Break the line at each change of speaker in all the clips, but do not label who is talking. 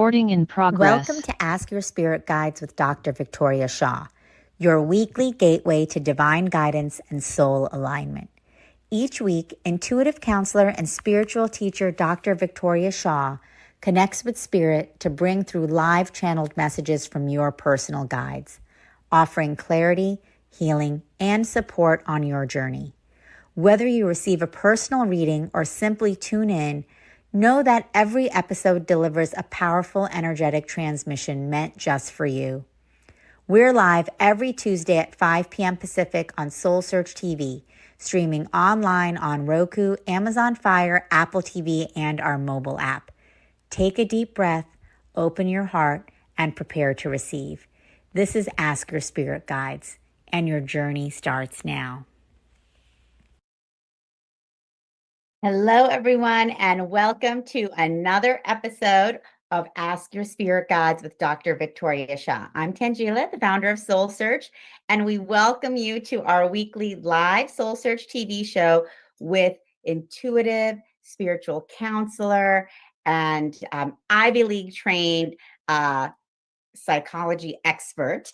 Recording in progress.
Welcome to Ask Your Spirit Guides with Dr. Victoria Shaw, your weekly gateway to divine guidance and soul alignment. Each week, intuitive counselor and spiritual teacher Dr. Victoria Shaw connects with spirit to bring through live channeled messages from your personal guides, offering clarity, healing, and support on your journey. Whether you receive a personal reading or simply tune in, know that every episode delivers a powerful energetic transmission meant just for you. We're live every Tuesday at 5 p.m. Pacific on Soul Search TV, streaming online on Roku, Amazon Fire, Apple TV, and our mobile app. Take a deep breath, open your heart, and prepare to receive. This is Ask Your Spirit Guides, and your journey starts now. Hello, everyone, and welcome to another episode of Ask Your Spirit Guides with Dr. Victoria Shaw. I'm Tangela, the founder of Soul Search, and we welcome you to our weekly live Soul Search TV show with intuitive spiritual counselor and Ivy League trained psychology expert,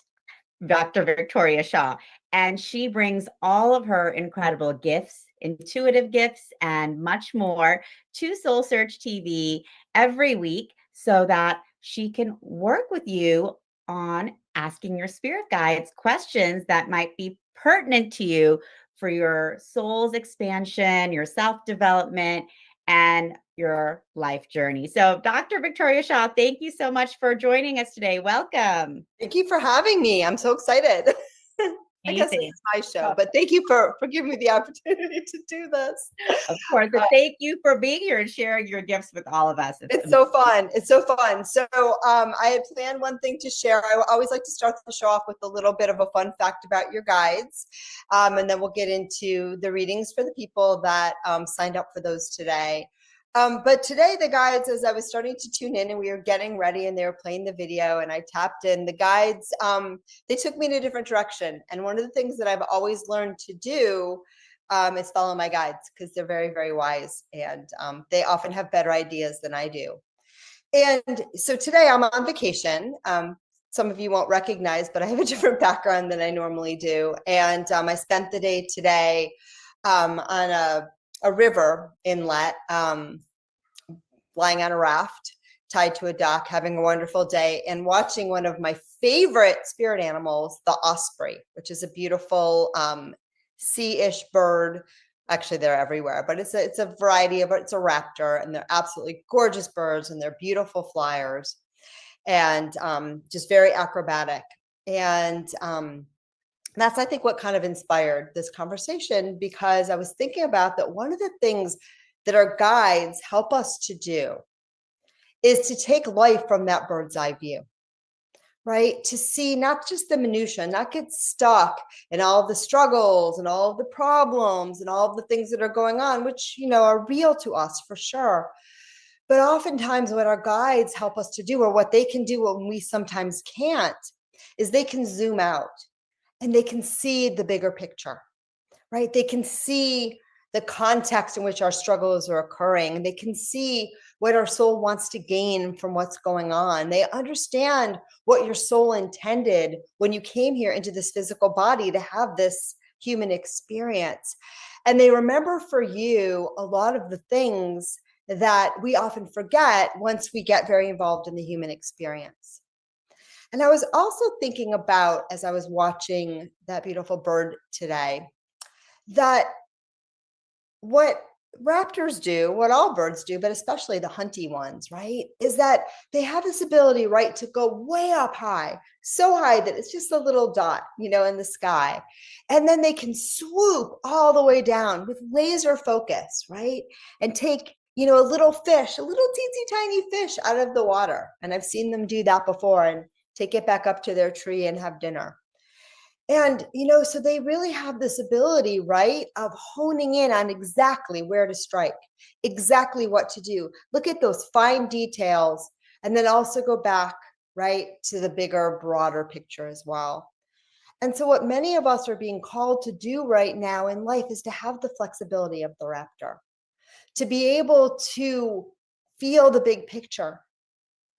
Dr. Victoria Shaw. And she brings all of her incredible gifts, intuitive gifts, and much more to Soul Search TV every week so that she can work with you on asking your spirit guides questions that might be pertinent to you for your soul's expansion, your self-development, and your life journey. So Dr. Victoria Shaw, thank you so much for joining us today. Welcome.
Thank you for having me. I'm so excited. I guess this is my show, but thank you for giving me the opportunity to do this.
Of course, but thank you for being here and sharing your gifts with all of us.
It's so fun. It's so fun. So I had planned one thing to share. I always like to start the show off with a little bit of a fun fact about your guides. And then we'll get into the readings for the people that signed up for those today. But today the guides, as I was starting to tune in and we were getting ready and they were playing the video and I tapped in, the guides, they took me in a different direction. And one of the things that I've always learned to do is follow my guides because they're very, very wise and they often have better ideas than I do. And so today I'm on vacation. Some of you won't recognize, but I have a different background than I normally do. And I spent the day today on a river inlet, lying on a raft, tied to a dock, having a wonderful day, and watching one of my favorite spirit animals, the osprey, which is a beautiful sea-ish bird. Actually, they're everywhere, but it's a variety of, it's a raptor, and they're absolutely gorgeous birds, and they're beautiful flyers, and just very acrobatic. And that's, I think, what kind of inspired this conversation, because I was thinking about that one of the things that our guides help us to do is to take life from that bird's eye view, right? To see not just the minutia, not get stuck in all of the struggles and all of the problems and all of the things that are going on, which, you know, are real to us for sure. But oftentimes what our guides help us to do, or what they can do when we sometimes can't, is they can zoom out. And they can see the bigger picture, right? They can see the context in which our struggles are occurring. They can see what our soul wants to gain from what's going on. They understand what your soul intended when you came here into this physical body to have this human experience. And they remember for you a lot of the things that we often forget once we get very involved in the human experience. And I was also thinking about, as I was watching that beautiful bird today, that what raptors do, what all birds do, but especially the hunty ones, right, is that they have this ability, right, to go way up high, so high that it's just a little dot, you know, in the sky. And then they can swoop all the way down with laser focus, right, and take, you know, a little fish, a little teensy tiny fish out of the water. And I've seen them do that before and take it back up to their tree and have dinner. And, you know, so they really have this ability, right, of honing in on exactly where to strike, exactly what to do. Look at those fine details, and then also go back, right, to the bigger, broader picture as well. And so what many of us are being called to do right now in life is to have the flexibility of the raptor, to be able to feel the big picture,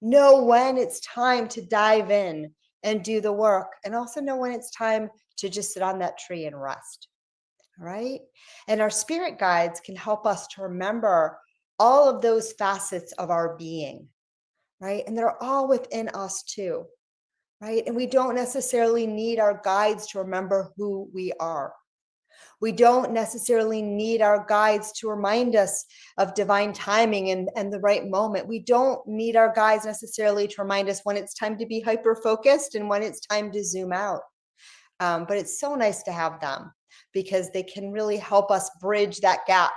know when it's time to dive in and do the work, and also know when it's time to just sit on that tree and rest. All right. And our spirit guides can help us to remember all of those facets of our being, right? And they're all within us too, right? And we don't necessarily need our guides to remember who we are. We don't necessarily need our guides to remind us of divine timing and the right moment. We don't need our guides necessarily to remind us when it's time to be hyper focused and when it's time to zoom out. But it's so nice to have them because they can really help us bridge that gap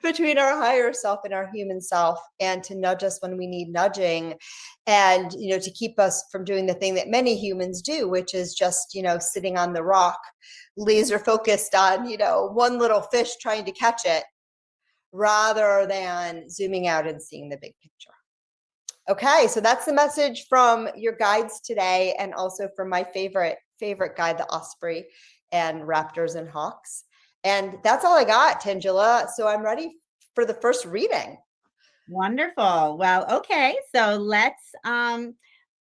between our higher self and our human self, and to nudge us when we need nudging, and to keep us from doing the thing that many humans do, which is just sitting on the rock, laser focused on one little fish trying to catch it, rather than zooming out and seeing the big picture. Okay, so that's the message from your guides today, and also from my favorite guide, the Osprey and Raptors and Hawks. And that's all I got, Tangela. So I'm ready for the first reading.
Wonderful. Well, okay, so let's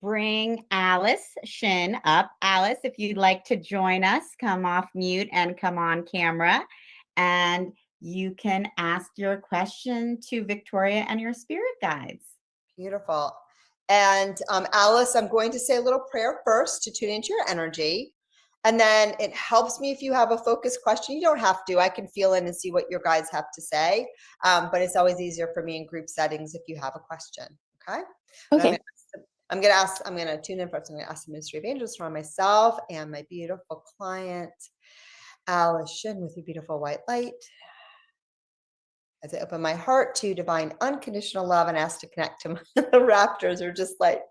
bring Alice Shin up. Alice, if you'd like to join us, come off mute and come on camera, and you can ask your question to Victoria and your spirit guides.
Beautiful. And Alice, I'm going to say a little prayer first to tune into your energy. And then it helps me if you have a focused question. You don't have to. I can feel in and see what your guides have to say. But it's always easier for me in group settings if you have a question. Okay.
Okay.
I'm going to tune in first. I'm going to ask the Ministry of Angels for myself and my beautiful client, Alice Shin, with your beautiful white light. As I open my heart to divine unconditional love and ask to connect to the raptors, are just like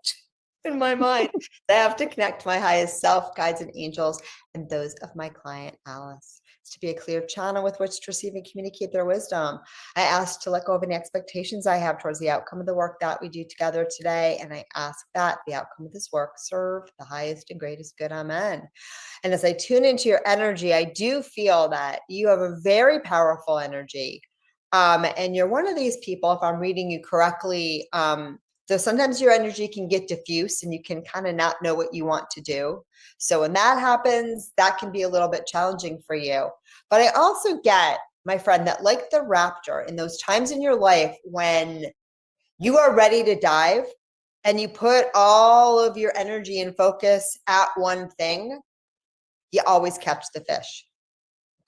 in my mind. I have to connect to my highest self, guides and angels, and those of my client, Alice. It's to be a clear channel with which to receive and communicate their wisdom. I ask to let go of any expectations I have towards the outcome of the work that we do together today. And I ask that the outcome of this work serve the highest and greatest good. Amen. And as I tune into your energy, I do feel that you have a very powerful energy. And you're one of these people, if I'm reading you correctly, so sometimes your energy can get diffuse and you can kind of not know what you want to do. So when that happens, that can be a little bit challenging for you. But I also get, my friend, that like the raptor, in those times in your life when you are ready to dive and you put all of your energy and focus at one thing, you always catch the fish.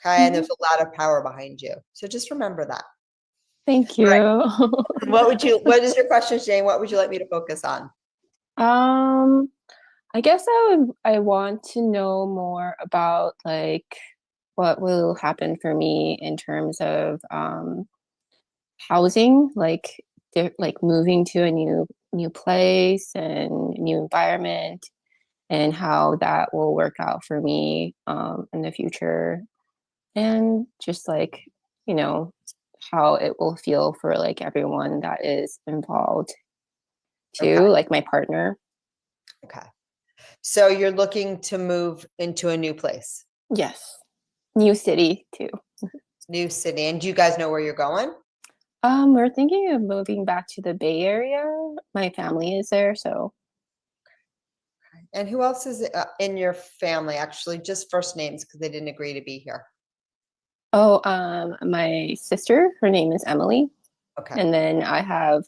Okay. Mm-hmm. And there's a lot of power behind you. So just remember that.
Thank you.
Right. What is your question, Jane? What would you like me to focus on?
I guess I want to know more about like what will happen for me in terms of housing, like moving to a new place and new environment, and how that will work out for me in the future, and just like how it will feel for like everyone that is involved too, okay. Like my partner.
Okay. So you're looking to move into a new place?
Yes. New city too.
New city. And do you guys know where you're going?
We're thinking of moving back to the Bay Area. My family is there, so.
And who else is in your family? Actually, just first names, because they didn't agree to be here.
Oh, my sister, her name is Emily.
Okay.
And then I have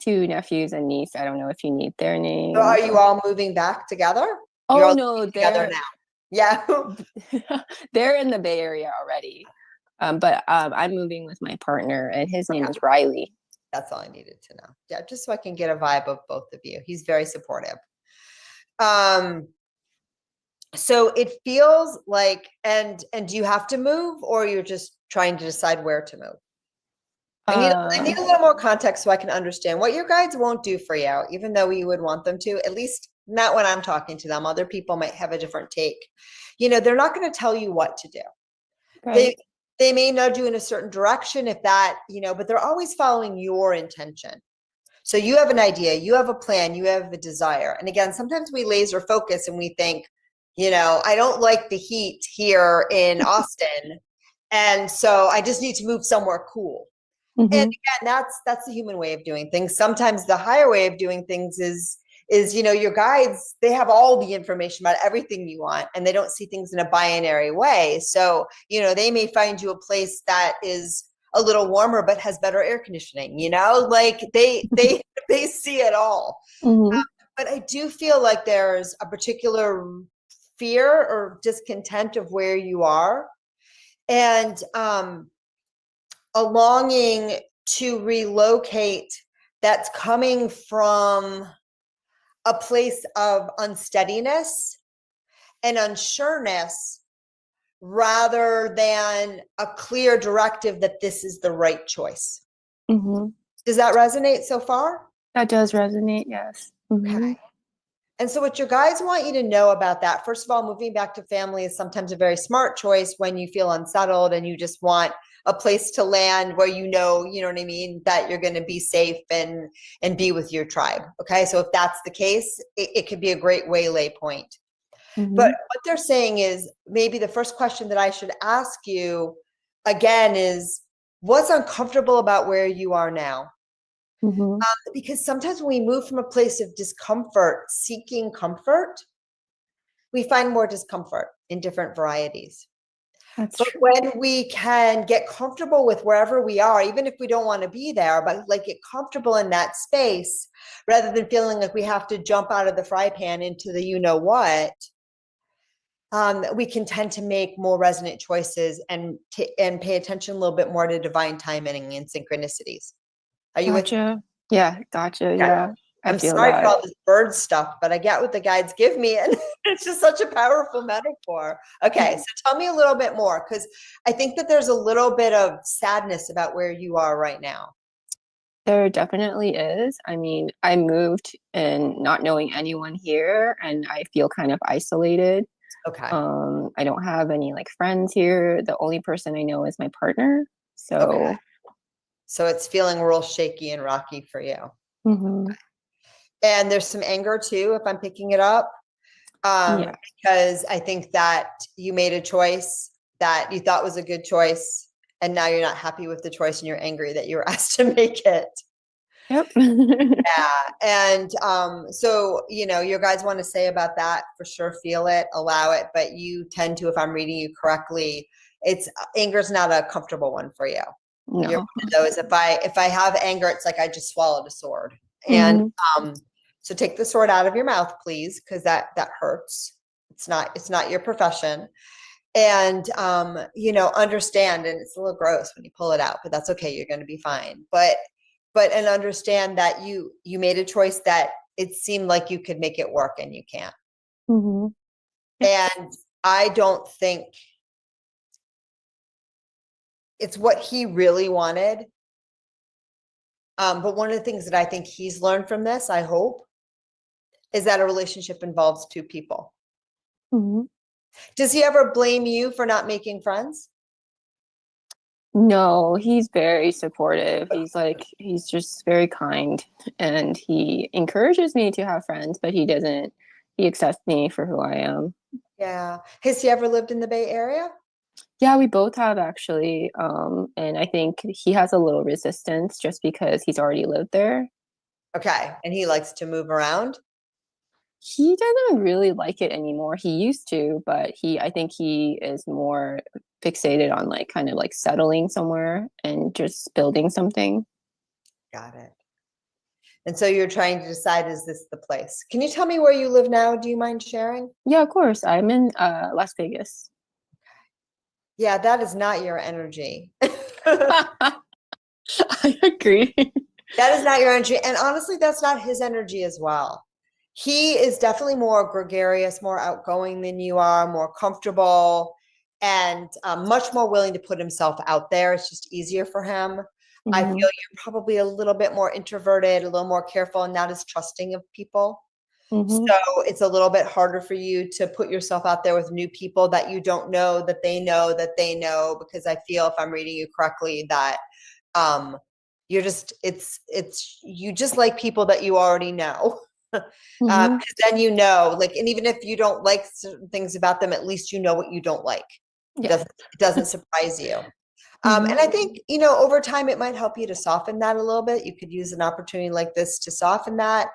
2 nephews and niece. I don't know if you need their names.
So are you all moving back together?
Oh, no,
they're now. Yeah.
They're in the Bay Area already. But I'm moving with my partner, and his name is Riley.
That's all I needed to know. Yeah, just so I can get a vibe of both of you. He's very supportive. So it feels like, and do you have to move, or you're just trying to decide where to move? I need a little more context so I can understand what your guides won't do for you, even though you would want them to, at least not when I'm talking to them. Other people might have a different take. They're not going to tell you what to do. Right. They may nudge you in a certain direction if that, but they're always following your intention. So you have an idea, you have a plan, you have a desire. And again, sometimes we laser focus and we think, I don't like the heat here in Austin. And so I just need to move somewhere cool. And
Mm-hmm.
again, that's the human way of doing things. Sometimes the higher way of doing things is your guides, they have all the information about everything you want, and they don't see things in a binary way. So they may find you a place that is a little warmer but has better air conditioning, like they see it all.
Mm-hmm.
But I do feel like there's a particular fear or discontent of where you are, and a longing to relocate that's coming from a place of unsteadiness and unsureness rather than a clear directive that this is the right choice.
Mm-hmm.
Does that resonate so far?
That does resonate, yes. Mm-hmm.
Okay. And so what your guides want you to know about that, first of all, moving back to family is sometimes a very smart choice when you feel unsettled and you just want a place to land where you know what I mean, that you're going to be safe and be with your tribe. Okay. So if that's the case, it could be a great waylay point.
Mm-hmm.
But what they're saying is maybe the first question that I should ask you again is, what's uncomfortable about where you are now?
Mm-hmm.
Because sometimes when we move from a place of discomfort, seeking comfort, we find more discomfort in different varieties.
That's
But
true.
when we can get comfortable with wherever we are, even if we don't want to be there, but like get comfortable in that space, rather than feeling like we have to jump out of the fry pan into the what, we can tend to make more resonant choices and pay attention a little bit more to divine timing and synchronicities. Are you with me?
Gotcha. Yeah, gotcha.
Okay.
Yeah, I
I'm
feel
sorry for
that.
all this bird stuff, but I get what the guides give me, and it's just such a powerful metaphor. Okay, so tell me a little bit more, because I think that there's a little bit of sadness about where you are right now.
There definitely is. I mean, I moved and not knowing anyone here, and I feel kind of isolated.
Okay.
I don't have any like friends here. The only person I know is my partner.
Okay.
So,
So it's feeling real shaky and rocky for you.
mhm.
And there's some anger too, if I'm picking it up.
Yeah.
Because I think that you made a choice that you thought was a good choice, and now you're not happy with the choice and you're angry that you were asked to make it.
Yep.
Yeah. And so, your guys want to say about that for sure, feel it, allow it, but you tend to, if I'm reading you correctly, it's anger's not a comfortable one for you. You're
No.
one of those, if I have anger, it's like I just swallowed a sword. And
Mhm.
so take the sword out of your mouth, please, because that hurts. It's not your profession. And understand, and it's a little gross when you pull it out, but that's okay, you're going to be fine. And understand that you made a choice that it seemed like you could make it work and you can't.
Mhm. Yep.
And I don't think it's what he really wanted. But one of the things that I think he's learned from this, I hope, is that a relationship involves two people.
Mhm.
Does he ever blame you for not making friends?
No, he's very supportive. He's just very kind, and he encourages me to have friends, but he accepts me for who I am.
Yeah. Has he ever lived in the Bay Area?
Yeah, we both have actually. And I think he has a little resistance just because he's already lived there.
Okay. And he likes to move around?
He doesn't really like it anymore. He used to, but I think he is more fixated on like kind of like settling somewhere and just building something.
Got it. And so you're trying to decide, is this the place? Can you tell me where you live now? Do you mind sharing?
Yeah, of course. I'm in Las Vegas.
Yeah, that is not your energy.
I agree.
That is not your energy. And honestly, that's not his energy as well. He is definitely more gregarious, more outgoing than you are, more comfortable, and much more willing to put himself out there. It's just easier for him. I feel
Hmm.
you're probably a little bit more introverted, a little more careful, and not as trusting of people.
Hmm.
So it's a little bit harder for you to put yourself out there with new people that you don't know, that they know, because I feel, if I'm reading you correctly, that um, you're just, you just like people that you already know.
Hmm.
Because then like, and even if you don't like certain things about them, at least you know what you don't like.
Yeah.
It doesn't surprise you. And I think, you know, over time, it might help you to soften that a little bit. You could use an opportunity like this to soften that,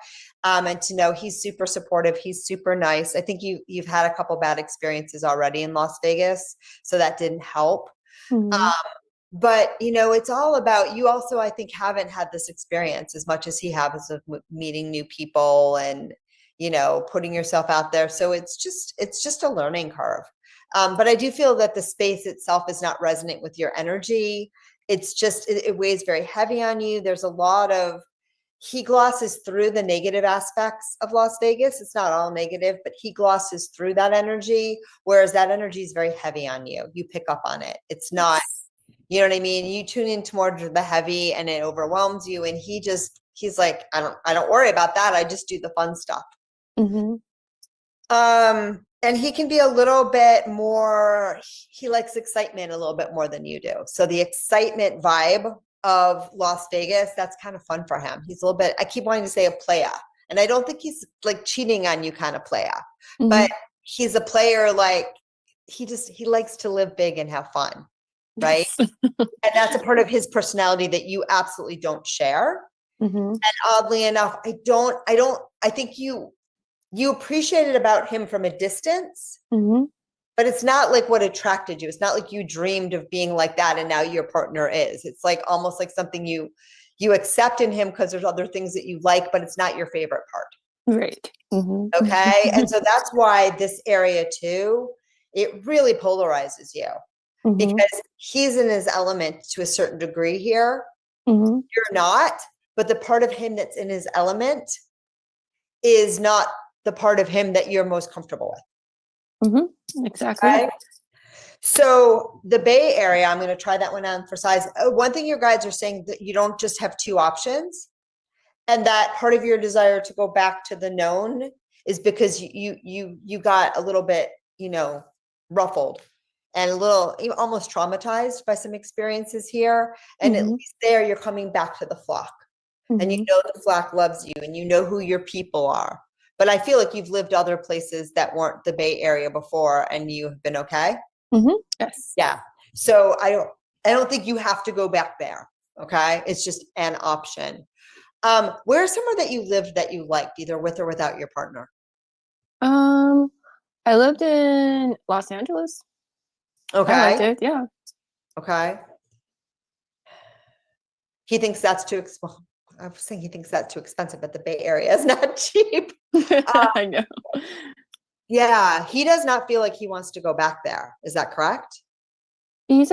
and to know he's super supportive. He's super nice. I think you've had a couple bad experiences already in Las Vegas, so that didn't help. But, you know, it's all about, you also, I think, haven't had this experience as much as he has of meeting new people and, you know, putting yourself out there. So it's just a learning curve. But I do feel that the space itself is not resonant with your energy. It's just, it weighs very heavy on you. There's a lot of, he glosses through the negative aspects of Las Vegas. It's not all negative, but he glosses through that energy, whereas that energy is very heavy on you. You pick up on it. It's not, you know what I mean? You tune in towards the heavy and it overwhelms you. And he's like, I don't worry about that. I just do the fun stuff. And he can be a little bit more, he likes excitement a little bit more than you do. So the excitement vibe of Las Vegas, that's kind of fun for him. He's a little bit, I keep wanting to say a playa. And I don't think he's like cheating on you kind of playa, but he's a player. Like he likes to live big and have fun. Right. And that's a part of his personality that you absolutely don't share. And oddly enough, I think you appreciate it about him from a distance, but it's not like what attracted you. It's not like you dreamed of being like that and now your partner is. It's like almost like something you accept in him because there's other things that you like, but it's not your favorite part.
Right.
Okay. And so that's why this area too, it really polarizes you. Because he's in his element to a certain degree here. You're not, but the part of him that's in his element is not the part of him that you're most comfortable with.
Exactly.
Okay? So the Bay Area, I'm going to try that one on for size. One thing your guides are saying that you don't just have two options, and that part of your desire to go back to the known is because you got a little bit, you know, ruffled and a little almost traumatized by some experiences here. And at least there you're coming back to the flock. And you know the flock loves you and you know who your people are. But I feel like you've lived other places that weren't the Bay Area before and you have been okay.
Yes.
Yeah. So I don't think you have to go back there. Okay. It's just an option. Where's somewhere that you lived that you liked, either with or without your partner?
I lived in Los Angeles.
Okay.
I liked it. Yeah.
Okay. He thinks that's too expensive. I was saying he thinks that's too expensive, but the Bay Area is not cheap.
I know.
Yeah, he does not feel like he wants to go back there. Is that correct?
He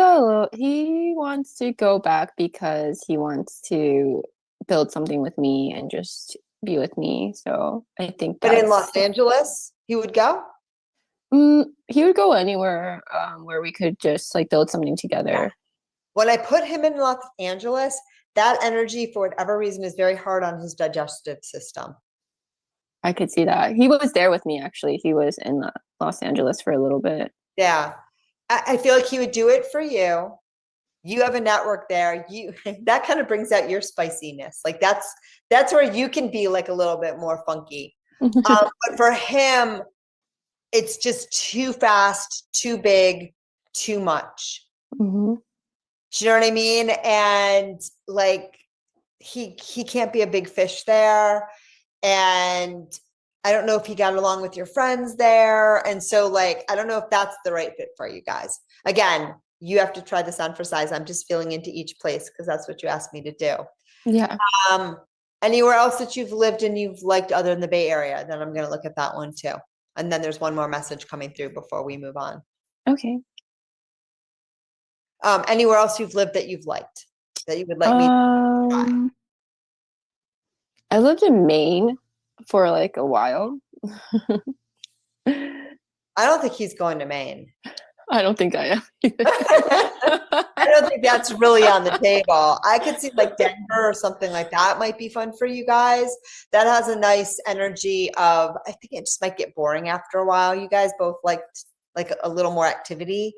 wants to go back because he wants to build something with me and just be with me. So I think
But in Los Angeles, he would go?
He would go anywhere where we could just like build something together.
Yeah. When I put him in Los Angeles, that energy, for whatever reason, is very hard on his digestive system.
I could see that. He was there with me, actually. He was in Los Angeles for a little bit.
Yeah. I feel like he would do it for you. You have a network there. That kind of brings out your spiciness. Like that's where you can be like a little bit more funky. But for him, it's just too fast, too big, too much. Do you know what I mean? And like he can't be a big fish there. And I don't know if he got along with your friends there. And so like, I don't know if that's the right fit for you guys. Again, you have to try this on for size. I'm just feeling into each place because that's what you asked me to do.
Yeah.
Anywhere else that you've lived and you've liked other than the Bay Area, then I'm going to look at that one too. And then there's one more message coming through before we move on.
Okay.
Anywhere else you've lived that you've liked, that you would like me to try?
I lived in Maine for like a while.
I don't think he's going to Maine.
I don't think I am.
I don't think that's really on the table. I could see like Denver or something like that might be fun for you guys. That has a nice energy of, I think it just might get boring after a while. You guys both like a little more activity.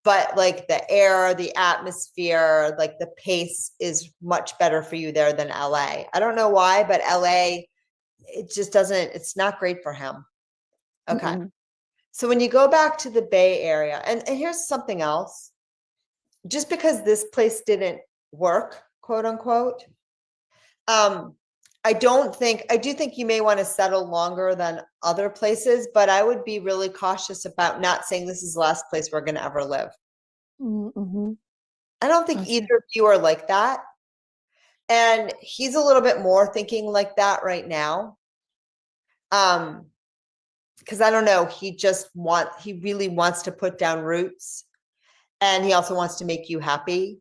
But like the air, the atmosphere, like the pace is much better for you there than LA. I don't know why, but LA, it just doesn't, it's not great for him. Okay. So when you go back to the Bay Area, and here's something else. just because this place didn't work, quote unquote, I do think you may want to settle longer than other places, but I would be really cautious about not saying this is the last place we're going to ever live.
Mm-hmm.
I don't think
Gotcha.
either of you are like that. And he's a little bit more thinking like that right now. Because I don't know, he really wants to put down roots, and he also wants to make you happy.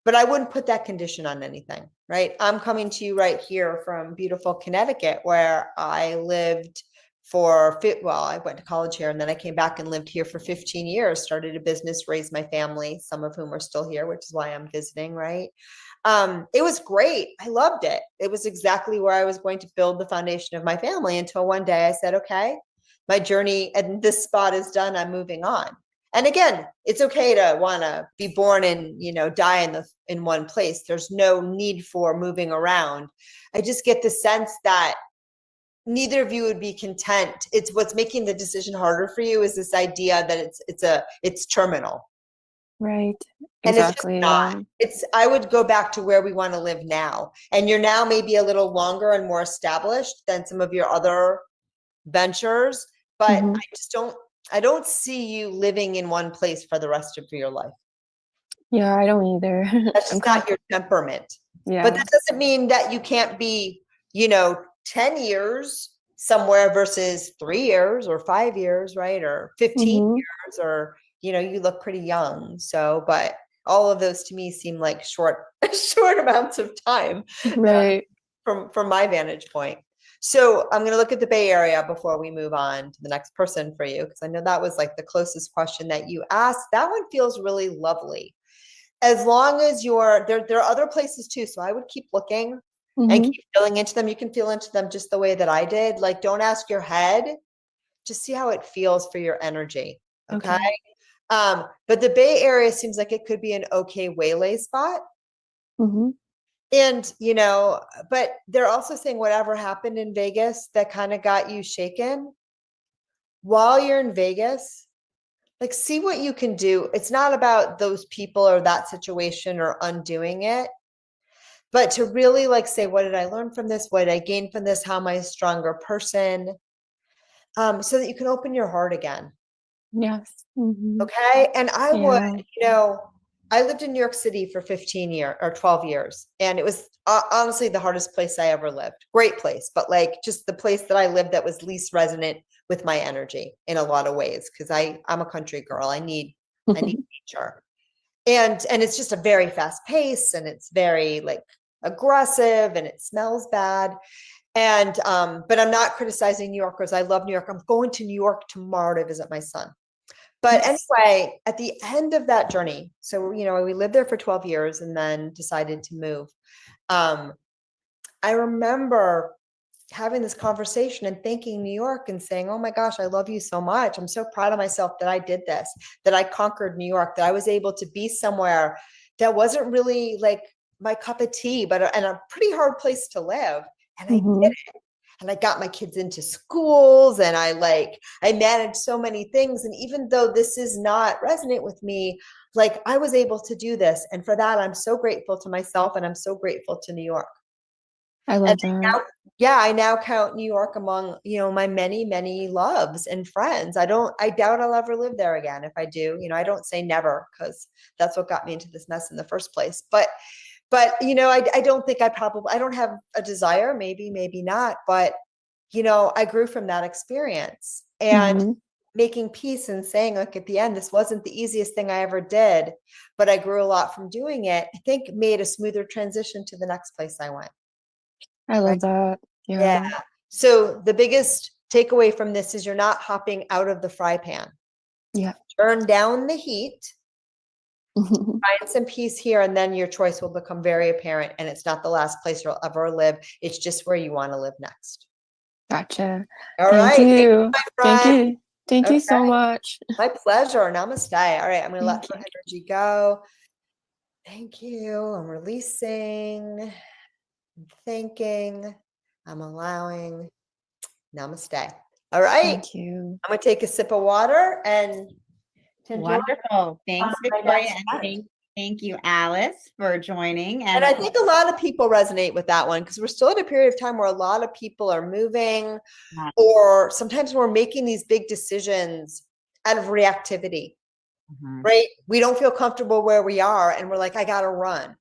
But I wouldn't put that condition on anything, right? I'm coming to you right here from beautiful Connecticut, where I lived I went to college here, and then I came back and lived here for 15 years, started a business, raised my family, some of whom are still here, which is why I'm visiting, right? It was great. I loved it. It was exactly where I was going to build the foundation of my family, until one day I said, okay, my journey at this spot is done. I'm moving on. And again, it's okay to want to be born and, die in one place. There's no need for moving around. I just get the sense that neither of you would be content. It's what's making the decision harder for you is this idea that it's terminal.
Right.
And it's just
Exactly.
not. I would go back to where we want to live now. And you're now maybe a little longer and more established than some of your other ventures, but
Mm-hmm.
I don't see you living in one place for the rest of your life.
Yeah, I don't either.
That's
I'm
just
kind
not your temperament. But
Yeah.
that doesn't mean that you can't be, 10 years somewhere versus 3 years or 5 years, right? Or 15
Mm-hmm.
years, or, you look pretty young. So, but all of those to me seem like short amounts of time
Right.
from my vantage point. So I'm going to look at the Bay Area before we move on to the next person for you, because I know that was like the closest question that you asked. That one feels really lovely. As long as there are other places too. So I would keep looking and
Mm-hmm.
keep feeling into them. You can feel into them just the way that I did. Like, don't ask your head, just see how it feels for your energy. Okay.
Okay.
But the Bay Area seems like it could be an okay waylay spot.
Mm-hmm.
And, but they're also saying whatever happened in Vegas that kind of got you shaken while you're in Vegas, like, see what you can do. It's not about those people or that situation or undoing it, but to really like say, what did I learn from this? What did I gain from this? How am I a stronger person? So that you can open your heart again.
Yes. Mm-hmm.
Okay. And I would,
Yeah.
I lived in New York City for 15 years or 12 years. And it was honestly the hardest place I ever lived. Great place, but like just the place that I lived that was least resonant with my energy in a lot of ways. Cause I'm a country girl. I need nature. And it's just a very fast pace, and it's very like aggressive, and it smells bad. And, but I'm not criticizing New Yorkers. I love New York. I'm going to New York tomorrow to visit my son. But
Yes.
anyway, at the end of that journey, so, we lived there for 12 years and then decided to move. I remember having this conversation and thanking New York and saying, oh my gosh, I love you so much. I'm so proud of myself that I did this, that I conquered New York, that I was able to be somewhere that wasn't really like my cup of tea, but and a pretty hard place to live. And I did
Mm-hmm.
it. And I got my kids into schools, and I managed so many things. And even though this is not resonant with me, like I was able to do this. And for that, I'm so grateful to myself, and I'm so grateful to New York.
I
And
love that.
now, yeah, I now count New York among, my many, many loves and friends. I doubt I'll ever live there again. If I do, I don't say never, because that's what got me into this mess in the first place. But I don't think I don't have a desire, maybe not, but I grew from that experience, and
Mm-hmm.
making peace and saying, like, at the end, this wasn't the easiest thing I ever did, but I grew a lot from doing it, I think made a smoother transition to the next place I went.
I
Right.
love that.
Yeah.
Yeah.
So the biggest takeaway from this is you're not hopping out of the fry pan.
Yeah.
Turn down the heat, find some peace here, and then your choice will become very apparent. And it's not the last place you'll ever live. It's just where you want to live next.
Gotcha.
All
Thank
right. Thank you,
you.
my
Thank
friend.
you. Thank you so
Okay.
much.
My pleasure. Namaste. All right. I'm going to let
Thank
her
you.
energy go. Thank you. I'm releasing. I'm thanking. I'm allowing. Namaste. All right.
Thank you.
I'm going to take a sip of water and to join
Wonderful. Thanks,
my
Victoria.
best
And
friend.
thank you, Alice, for joining.
And I think a lot of people resonate with that one because we're still in a period of time where a lot of people are moving, or sometimes we're making these big decisions out of reactivity, right? We don't feel comfortable where we are and we're like, I got to run.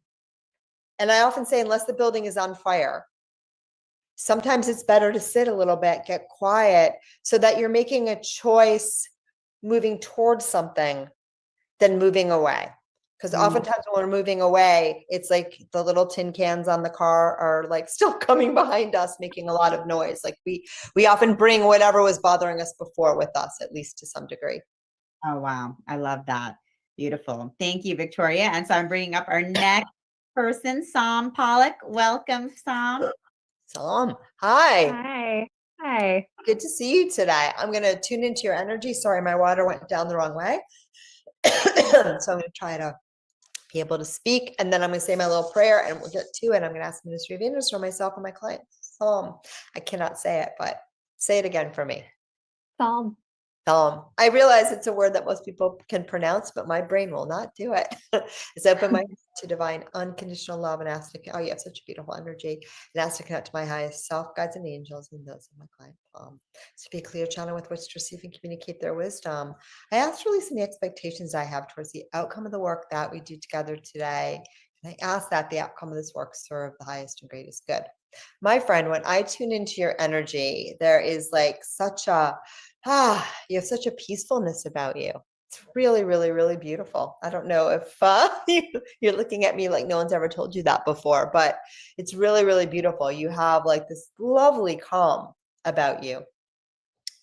And I often say, unless the building is on fire, sometimes it's better to sit a little bit, get quiet, so that you're making a choice moving towards something than moving away. Because oftentimes when we're moving away, it's like the little tin cans on the car are like still coming behind us, making a lot of noise. Like we often bring whatever was bothering us before with us, at least to some degree.
Oh, wow. I love that. Beautiful. Thank you, Victoria. And so I'm bringing up our next person, Sam Pollock. Welcome, Sam.
Sam, hi.
Hi. Hi.
Good to see you today. I'm going to tune into your energy. Sorry, my water went down the wrong way. So I'm going to try to be able to speak, and then I'm going to say my little prayer and we'll get to it. I'm going to ask Ministry of Venus for myself and my clients. I cannot say it, but say it again for me.
Psalm.
I realize it's a word that most people can pronounce, but my brain will not do it. It's open my heart to divine unconditional love and ask to, oh, you have such a beautiful energy, and ask to connect to my highest self, guides, and angels, and those of my client. To be a clear channel with which to receive and communicate their wisdom. I ask to release any expectations I have towards the outcome of the work that we do together today. And I ask that the outcome of this work serve the highest and greatest good. My friend, when I tune into your energy, there is like such a you have such a peacefulness about you. It's really, really, really beautiful. I don't know if you're looking at me like no one's ever told you that before, but it's really, really beautiful. You have like this lovely calm about you.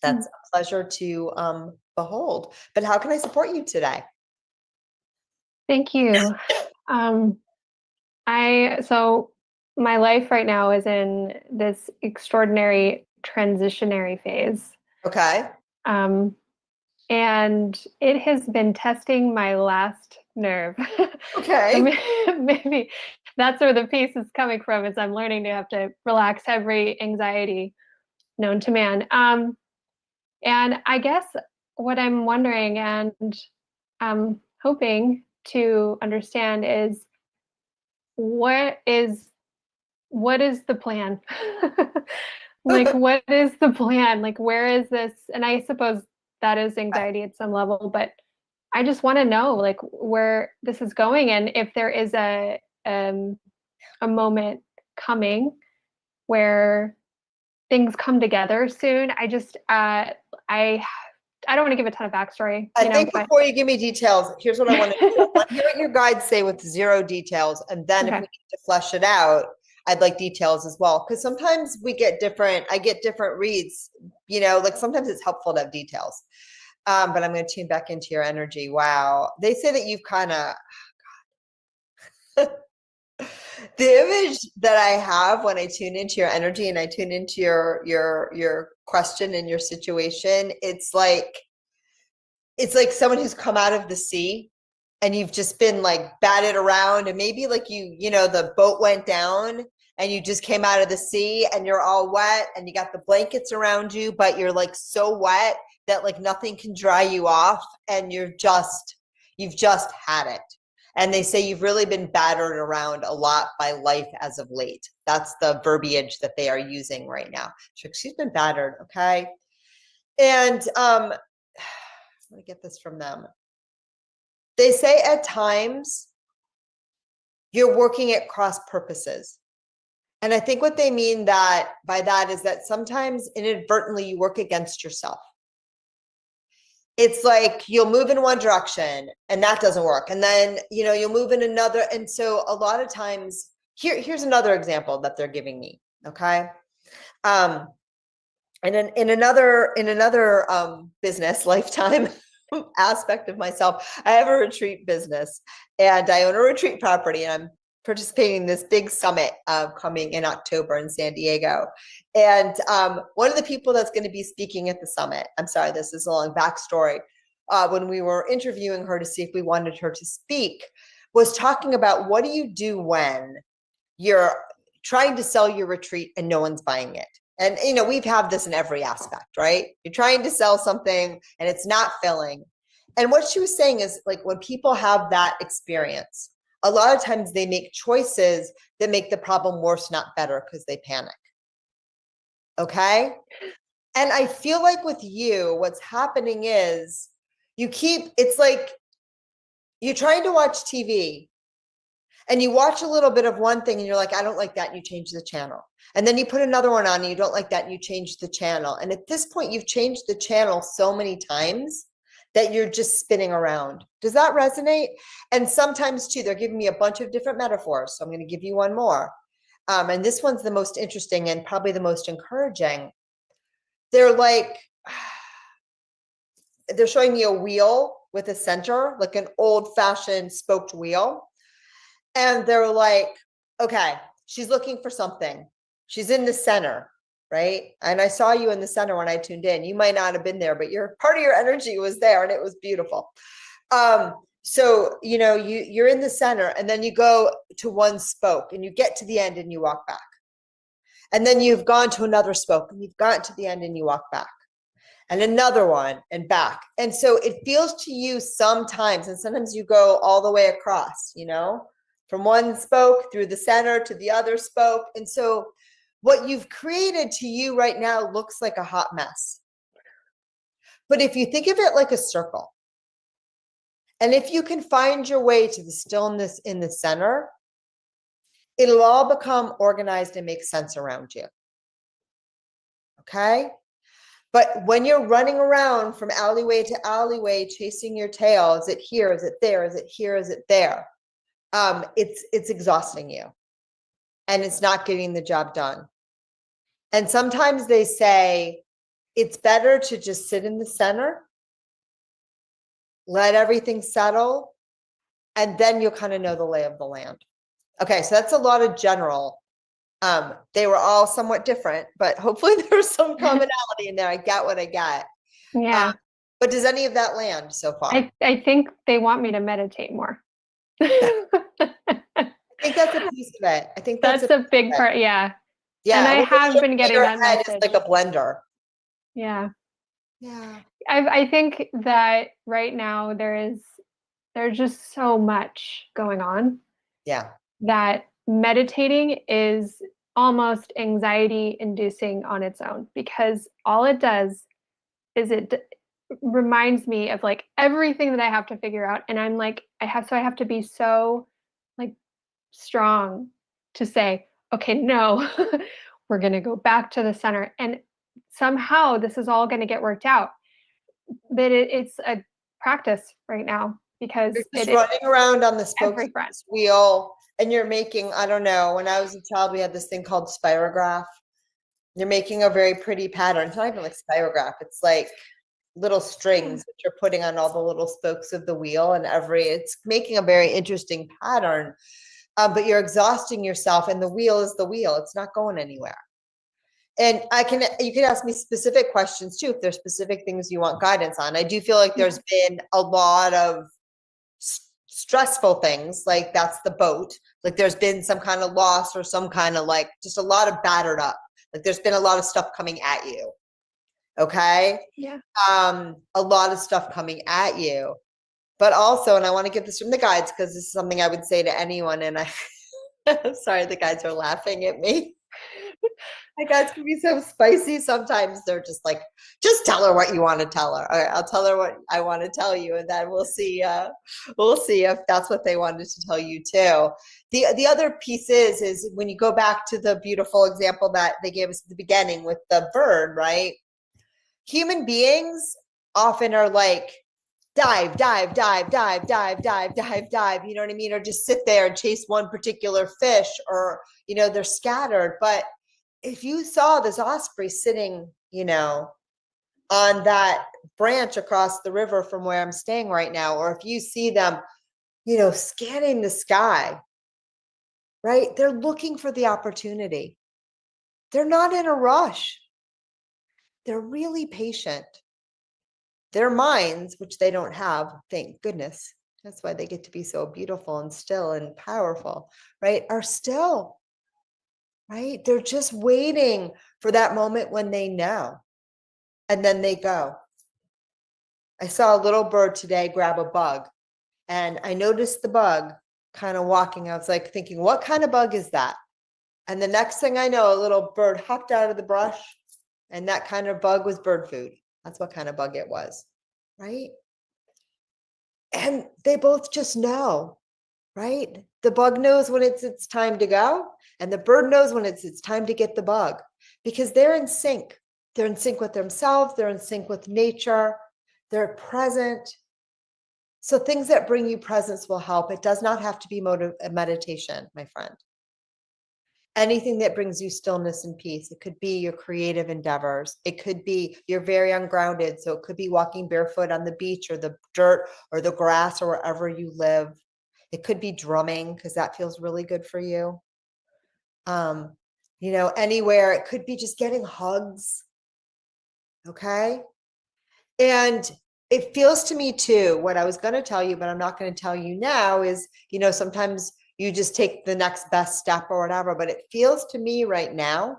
That's a pleasure to behold. But how can I support you today?
Thank you. So my life right now is in this extraordinary transitionary phase.
Okay.
And it has been testing my last nerve.
Okay.
So maybe that's where the peace is coming from, is I'm learning to have to relax every anxiety known to man. And I guess what I'm wondering and hoping to understand is what is the plan? Like, what is the plan? Like, where is this? And I suppose that is anxiety at some level, but I just want to know like where this is going, and if there is a moment coming where things come together soon. I don't want to give a ton of backstory.
I think before you give me details, here's what I want to do. I want to hear what your guides say with zero details. And then if we need to flesh it out, I'd like details as well. Because sometimes I get different reads, like sometimes it's helpful to have details. But I'm going to tune back into your energy. Wow. They say that you've kind of, the image that I have when I tune into your energy and I tune into your question and your situation, it's like someone who's come out of the sea and you've just been like batted around, and maybe like the boat went down and you just came out of the sea and you're all wet and you got the blankets around you, but you're like so wet that like nothing can dry you off, and you've just had it. And they say you've really been battered around a lot by life as of late. That's the verbiage that they are using right now. She's been battered, okay? And let me get this from them. They say at times you're working at cross purposes. And I think what they mean by that is that sometimes inadvertently you work against yourself. It's like you'll move in one direction and that doesn't work. And then, you'll move in another. And so a lot of times, here's another example that they're giving me. Okay. And in another business lifetime aspect of myself, I have a retreat business and I own a retreat property, and I'm participating in this big summit coming in October in San Diego. And one of the people that's going to be speaking at the summit, I'm sorry, this is a long backstory, when we were interviewing her to see if we wanted her to speak, was talking about what do you do when you're trying to sell your retreat and no one's buying it. And, we've had this in every aspect, right? You're trying to sell something and it's not filling. And what she was saying is, like, when people have that experience, a lot of times they make choices that make the problem worse, not better, because they panic. Okay. And I feel like with you, what's happening is it's like you're trying to watch TV and you watch a little bit of one thing and you're like, I don't like that. And you change the channel. And then you put another one on and you don't like that. And you change the channel. And at this point, you've changed the channel so many times that you're just spinning around. Does that resonate? And sometimes too, they're giving me a bunch of different metaphors. So I'm going to give you one more. And this one's the most interesting and probably the most encouraging. They're like, they're showing me a wheel with a center, like an old fashioned spoked wheel. And they're like, okay, she's looking for something. She's in the center, right? And I saw you in the center when I tuned in. You might not have been there, but part of your energy was there and it was beautiful. So, you're in the center and then you go to one spoke and you get to the end and you walk back. And then you've gone to another spoke and you've gotten to the end and you walk back. And another one and back. And so it feels to you sometimes, and sometimes you go all the way across, from one spoke through the center to the other spoke. And so what you've created to you right now looks like a hot mess. But if you think of it like a circle, and if you can find your way to the stillness in the center, it'll all become organized and make sense around you. Okay? But when you're running around from alleyway to alleyway, chasing your tail, is it here? Is it there? Is it here? Is it there? It's exhausting you. And it's not getting the job done. And sometimes they say, it's better to just sit in the center, let everything settle, and then you'll kind of know the lay of the land. Okay, so that's a lot of general. They were all somewhat different, but hopefully there's some commonality in there. I get what I get.
Yeah.
But does any of that land so far?
I think they want me to meditate more.
I think that's a piece of it. I think
that's a big part. Yeah.
Yeah.
And I have been getting that message.
It's like a blender.
Yeah.
Yeah.
I think that right now there's just so much going on.
Yeah.
That meditating is almost anxiety inducing on its own, because all it does is it reminds me of like everything that I have to figure out. And I'm like, I have to be so like strong to say, okay, no, we're going to go back to the center. And somehow this is all going to get worked out. But it's a practice right now, because
you're just running around on the spokes wheel and you're making, I don't know, when I was a child, we had this thing called spirograph. You're making a very pretty pattern. It's not even like spirograph. It's like little strings that you're putting on all the little spokes of the wheel, and it's making a very interesting pattern. But you're exhausting yourself, and the wheel is the wheel. It's not going anywhere. And you can ask me specific questions too, if there's specific things you want guidance on. I do feel like there's been a lot of stressful things, like that's the boat. Like there's been some kind of loss or some kind of like just a lot of battered up. Like there's been a lot of stuff coming at you. Okay.
Yeah.
A lot of stuff coming at you. But also, and I want to get this from the guides, because this is something I would say to anyone. And I'm sorry, the guides are laughing at me. My guides can be so spicy. Sometimes they're just like, just tell her what you want to tell her. All right, I'll tell her what I want to tell you, and then we'll see if that's what they wanted to tell you too. The other piece is when you go back to the beautiful example that they gave us at the beginning with the bird, right? Human beings often are like, dive, dive, dive, dive, dive, dive, dive, dive, you know what I mean? Or just sit there and chase one particular fish, or, they're scattered. But if you saw this osprey sitting, on that branch across the river from where I'm staying right now, or if you see them, scanning the sky, right? They're looking for the opportunity. They're not in a rush. They're really patient. Their minds, which they don't have, thank goodness, that's why they get to be so beautiful and still and powerful, right? Are still, right? They're just waiting for that moment when they know, and then they go. I saw a little bird today grab a bug, and I noticed the bug kind of walking. I was like thinking, what kind of bug is that? And the next thing I know, a little bird hopped out of the brush, and that kind of bug was bird food. That's what kind of bug it was, right? And they both just know, right? The bug knows when it's time to go, and the bird knows when it's time to get the bug, because they're in sync. They're in sync with themselves. They're in sync with nature. They're present. So things that bring you presence will help. It does not have to be meditation, my friend. Anything that brings you stillness and peace. It could be your creative endeavors. It could be you're very ungrounded. So it could be walking barefoot on the beach or the dirt or the grass or wherever you live. It could be drumming, because that feels really good for you. Anywhere. It could be just getting hugs. Okay. And it feels to me too, what I was going to tell you, but I'm not going to tell you now, is, sometimes you just take the next best step or whatever, but it feels to me right now,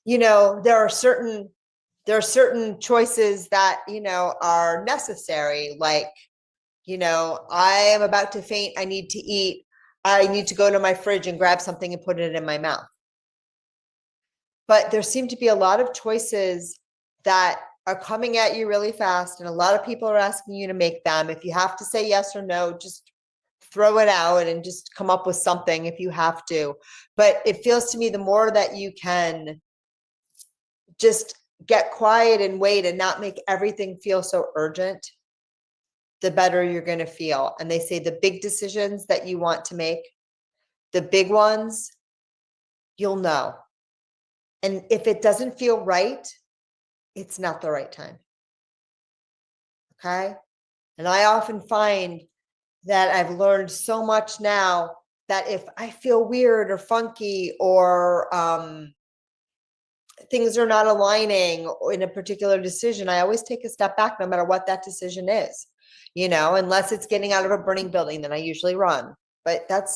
there are certain choices that, are necessary. Like, I am about to faint. I need to eat. I need to go to my fridge and grab something and put it in my mouth. But there seem to be a lot of choices that are coming at you really fast, and a lot of people are asking you to make them. If you have to say yes or no, just throw it out and just come up with something if you have to. But it feels to me the more that you can just get quiet and wait and not make everything feel so urgent, the better you're going to feel. And they say the big decisions that you want to make, the big ones, you'll know. And if it doesn't feel right, it's not the right time. Okay. And I often find that I've learned so much now that if I feel weird or funky or things are not aligning in a particular decision, I always take a step back no matter what that decision is. Unless it's getting out of a burning building, then I usually run. But that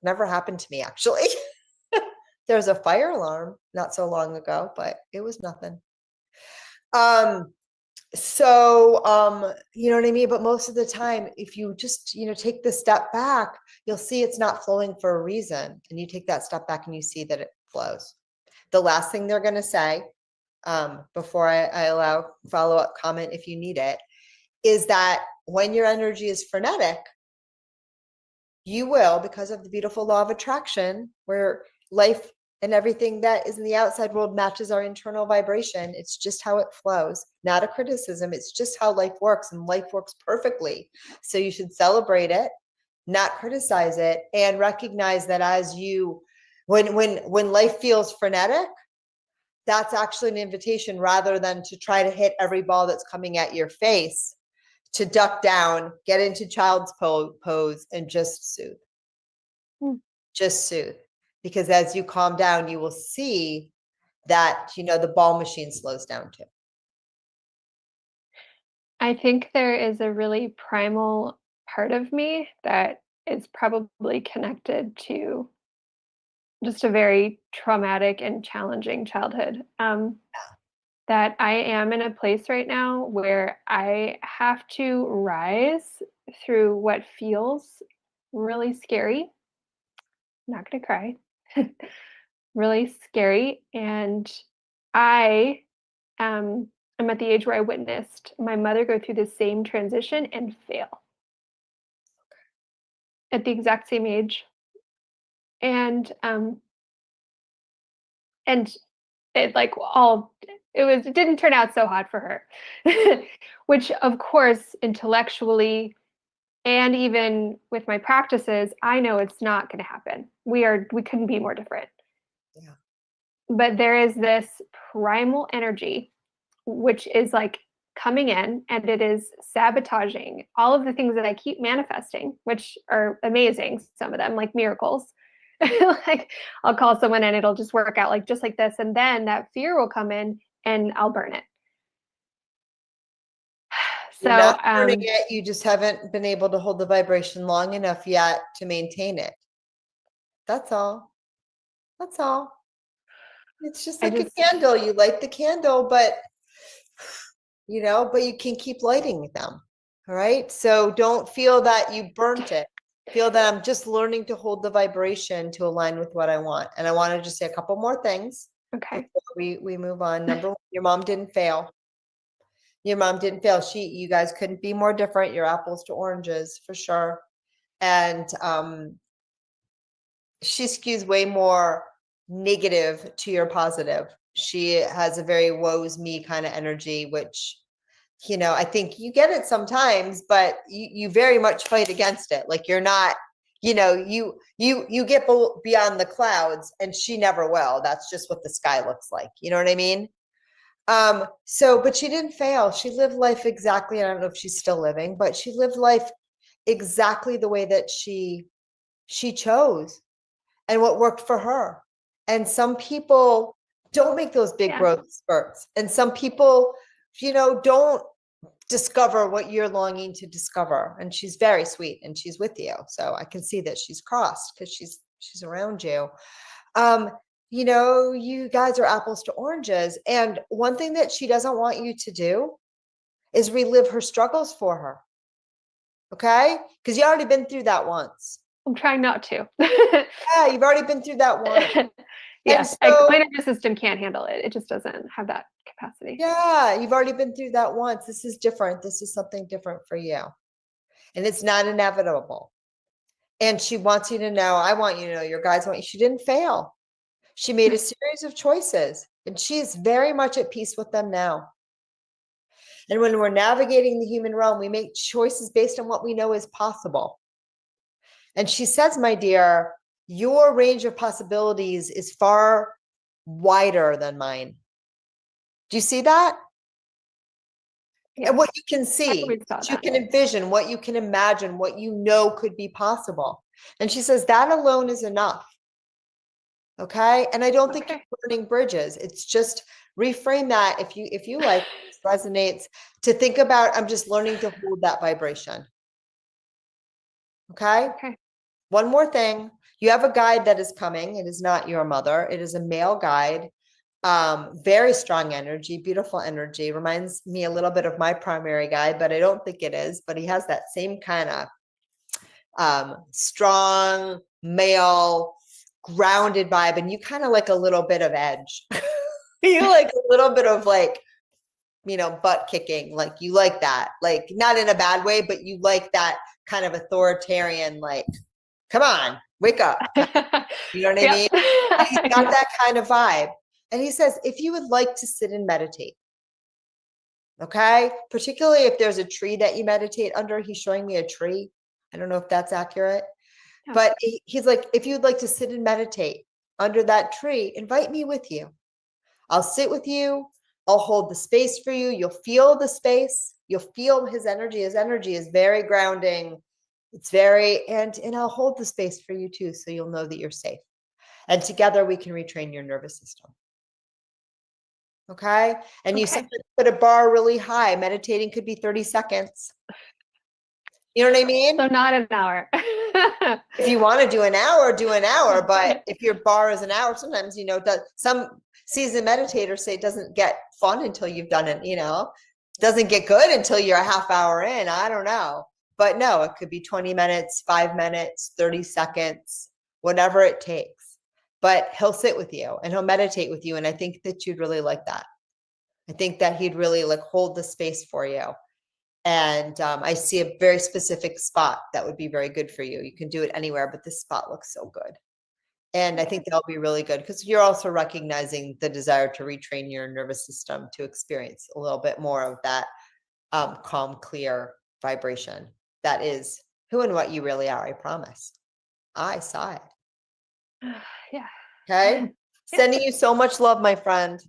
never happened to me, actually. There was a fire alarm not so long ago, but it was nothing. You know what I mean? But most of the time, if you just, take the step back, you'll see it's not flowing for a reason. And you take that step back and you see that it flows. The last thing they're going to say, before I allow follow-up comment if you need it, is that when your energy is frenetic, you will, because of the beautiful law of attraction, where life and everything that is in the outside world matches our internal vibration. It's just how it flows, not a criticism. It's just how life works, and life works perfectly. So you should celebrate it, not criticize it, and recognize that when life feels frenetic, that's actually an invitation, rather than to try to hit every ball that's coming at your face, to duck down, get into child's pose, and just soothe. Just soothe. Because as you calm down, you will see that, the ball machine slows down too.
I think there is a really primal part of me that is probably connected to just a very traumatic and challenging childhood. That I am in a place right now where I have to rise through what feels really scary. I'm not going to cry. Really scary. And I am at the age where I witnessed my mother go through the same transition and fail at the exact same age. And it it didn't turn out so hot for her, which of course, intellectually and even with my practices, I know it's not going to happen. We couldn't be more different.
Yeah.
But there is this primal energy, which is like coming in, and it is sabotaging all of the things that I keep manifesting, which are amazing. Some of them, like miracles. Like I'll call someone and it'll just work out just like this. And then that fear will come in and I'll burn it.
You're not burning it. You just haven't been able to hold the vibration long enough yet to maintain it. That's all. That's all. It's just like a candle. You light the candle, but you know, but you can keep lighting them. All right. So don't feel that you burnt it. Feel that I'm just learning to hold the vibration to align with what I want. And I want to just say a couple more things
Okay.
before we move on. Number one, your mom didn't fail. Your mom didn't fail. You guys couldn't be more different. You're apples to oranges for sure. And she skews way more negative to your positive. She has a very woe's me kind of energy, which, you know, I think you get it sometimes, but you very much fight against it. Like you're not, you know, you get beyond the clouds, and she never will. That's just what the sky looks like. You know what I mean? So, but she didn't fail. She lived life exactly. I don't know if she's still living, but she lived life exactly the way that she chose and what worked for her. And some people don't make those big growth spurts. And some people, you know, don't discover what you're longing to discover. And she's very sweet and she's with you. So I can see that she's crossed because she's around you. You know, you guys are apples to oranges. And one thing that she doesn't want you to do is relive her struggles for her. Okay? Because you already been through that once.
I'm trying not to.
Yeah, you've already been through that once.
Yes,
so,
my nervous system can't handle it. It just doesn't have that capacity.
Yeah, you've already been through that once. This is different. This is something different for you. And it's not inevitable. And she wants you to know, I want you to know, your guides want you, she didn't fail. She made a series of choices, and she is very much at peace with them now. And when we're navigating the human realm, we make choices based on what we know is possible. And she says, my dear, your range of possibilities is far wider than mine. Do you see that?
Yeah.
And what you can see,
what
you can envision, what you can imagine, what you know could be possible. And she says that alone is enough. Okay. And I don't think you're burning bridges. It's just reframe that if you like resonates, to think about, I'm just learning to hold that vibration. Okay. One more thing. You have a guide that is coming. It is not your mother. It is a male guide. Very strong energy, beautiful energy. Reminds me a little bit of my primary guide, but I don't think it is. But he has that same kind of strong male grounded vibe, and you kind of like a little bit of edge. You like a little bit of like, you know, butt kicking. Like you like that, like not in a bad way, but you like that kind of authoritarian, like, come on, wake up. You know what I mean? And he's got that kind of vibe. And he says, if you would like to sit and meditate, okay, particularly if there's a tree that you meditate under, he's showing me a tree. I don't know if that's accurate, but he's like, if you'd like to sit and meditate under that tree, invite me with you. I'll sit with you. I'll hold the space for you. You'll feel the space. You'll feel his energy. His energy is very grounding. It's very, and I'll hold the space for you too. So you'll know that you're safe. And together we can retrain your nervous system. Okay. And you said put a bar really high. Meditating could be 30 seconds. You know what I mean?
So not an hour.
If you want to do an hour, do an hour. But if your bar is an hour, sometimes, you know, some seasoned meditators say it doesn't get fun until you've done it, you know, doesn't get good until you're a half hour in. I don't know. But no, it could be 20 minutes, 5 minutes, 30 seconds, whatever it takes. But he'll sit with you and he'll meditate with you. And I think that you'd really like that. I think that he'd really like hold the space for you. And I see a very specific spot that would be very good for you. You can do it anywhere, but this spot looks so good. And I think that'll be really good because you're also recognizing the desire to retrain your nervous system to experience a little bit more of that calm, clear vibration. That is who and what you really are, I promise. I saw it.
Yeah.
Okay. Sending you so much love, my friend.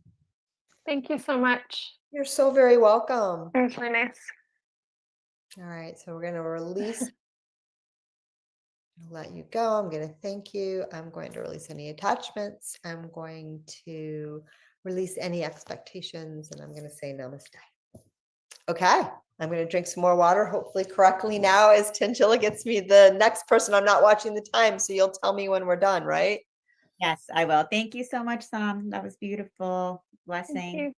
Thank you so much.
You're so very welcome.
It was really nice.
All right. So we're going to release. I'll let you go. I'm going to thank you. I'm going to release any attachments. I'm going to release any expectations, and I'm going to say namaste. Okay. I'm going to drink some more water, hopefully correctly now, as Tangela gets me the next person. I'm not watching the time, so you'll tell me when we're done, right?
Yes, I will. Thank you so much, Sam. That was beautiful. Blessing.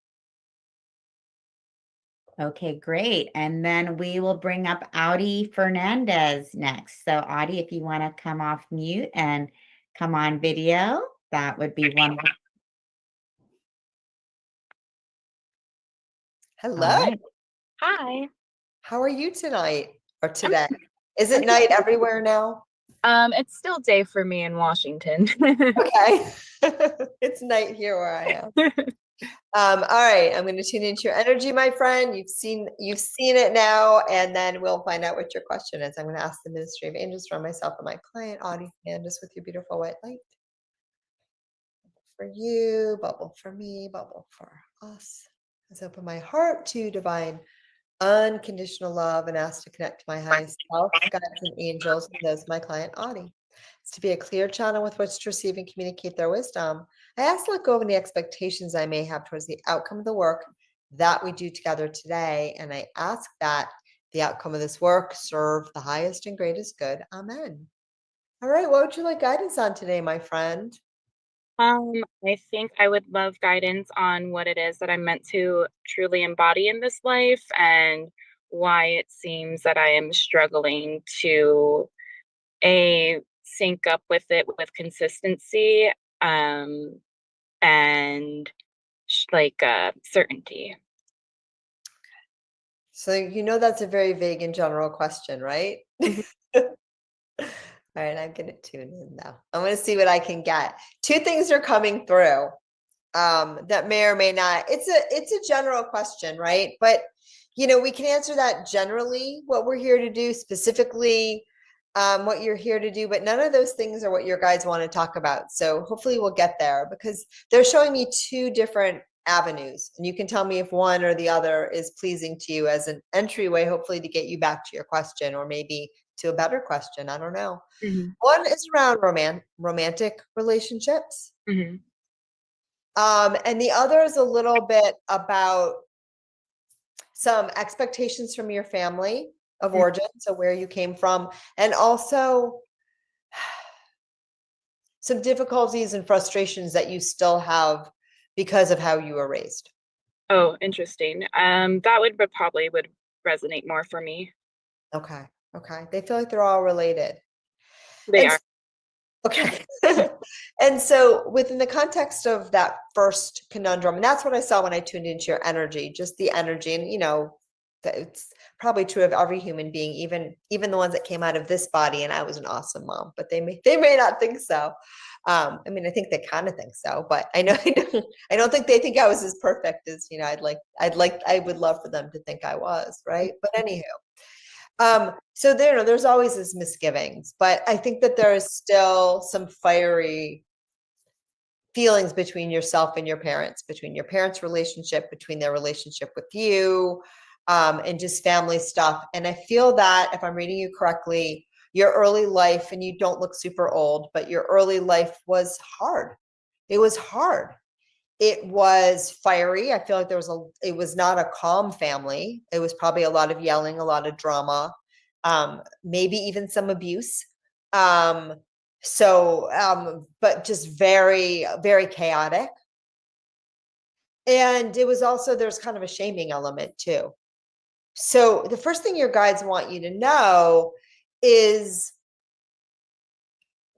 Okay, great. And then we will bring up Audi Fernandez next. So Audi, if you want to come off mute and come on video, that would be wonderful.
Hello.
All right.
Hi.
How are you tonight or today? Is it night everywhere now?
It's still day for me in Washington.
Okay. It's night here where I am. All right, I'm going to tune into your energy, my friend. You've seen it now, and then we'll find out what your question is. I'm going to ask the Ministry of Angels for myself and my client, Audi, and just with your beautiful white light. For you, bubble for me, bubble for us. Let's open my heart to divine unconditional love and ask to connect to my highest self, guides, and angels, and those of my client, Audi. It's to be a clear channel with which to receive and communicate their wisdom. I ask to let go of any expectations I may have towards the outcome of the work that we do together today. And I ask that the outcome of this work serve the highest and greatest good. Amen. All right, what would you like guidance on today, my friend?
I think I would love guidance on what it is that I'm meant to truly embody in this life and why it seems that I am struggling to sync up with it with consistency, and certainty.
So that's a very vague and general question, right? All right, I'm going to tune in now. I'm going to see what I can get. Two things are coming through that may or may not. It's a general question, right? But we can answer that generally, what we're here to do, specifically what you're here to do, but none of those things are what your guides want to talk about. So hopefully we'll get there, because they're showing me two different avenues, and you can tell me if one or the other is pleasing to you as an entryway, hopefully to get you back to your question, or maybe to a better question. I don't know.
Mm-hmm.
One is around romantic relationships.
Mm-hmm.
And the other is a little bit about some expectations from your family of origin, so where you came from, and also some difficulties and frustrations that you still have because of how you were raised.
Oh, interesting. That would resonate more for me.
Okay. They feel like they're all related.
They are.
Okay. And so within the context of that first conundrum, and that's what I saw when I tuned into your energy, just the energy. And it's probably true of every human being, even the ones that came out of this body, and I was an awesome mom, but they may not think so. I think they kind of think so, but I don't think they think I was as perfect as I would love for them to think I was, right? But anywho, so there's always this misgivings, but I think that there is still some fiery feelings between yourself and your parents, between your parents' relationship, between their relationship with you, and just family stuff. And I feel that, if I'm reading you correctly, your early life, and you don't look super old, but your early life was hard. It was hard. It was fiery. I feel like it was not a calm family. It was probably a lot of yelling, a lot of drama, maybe even some abuse. But just very, very chaotic. And it was also, there's kind of a shaming element too. So the first thing your guides want you to know is,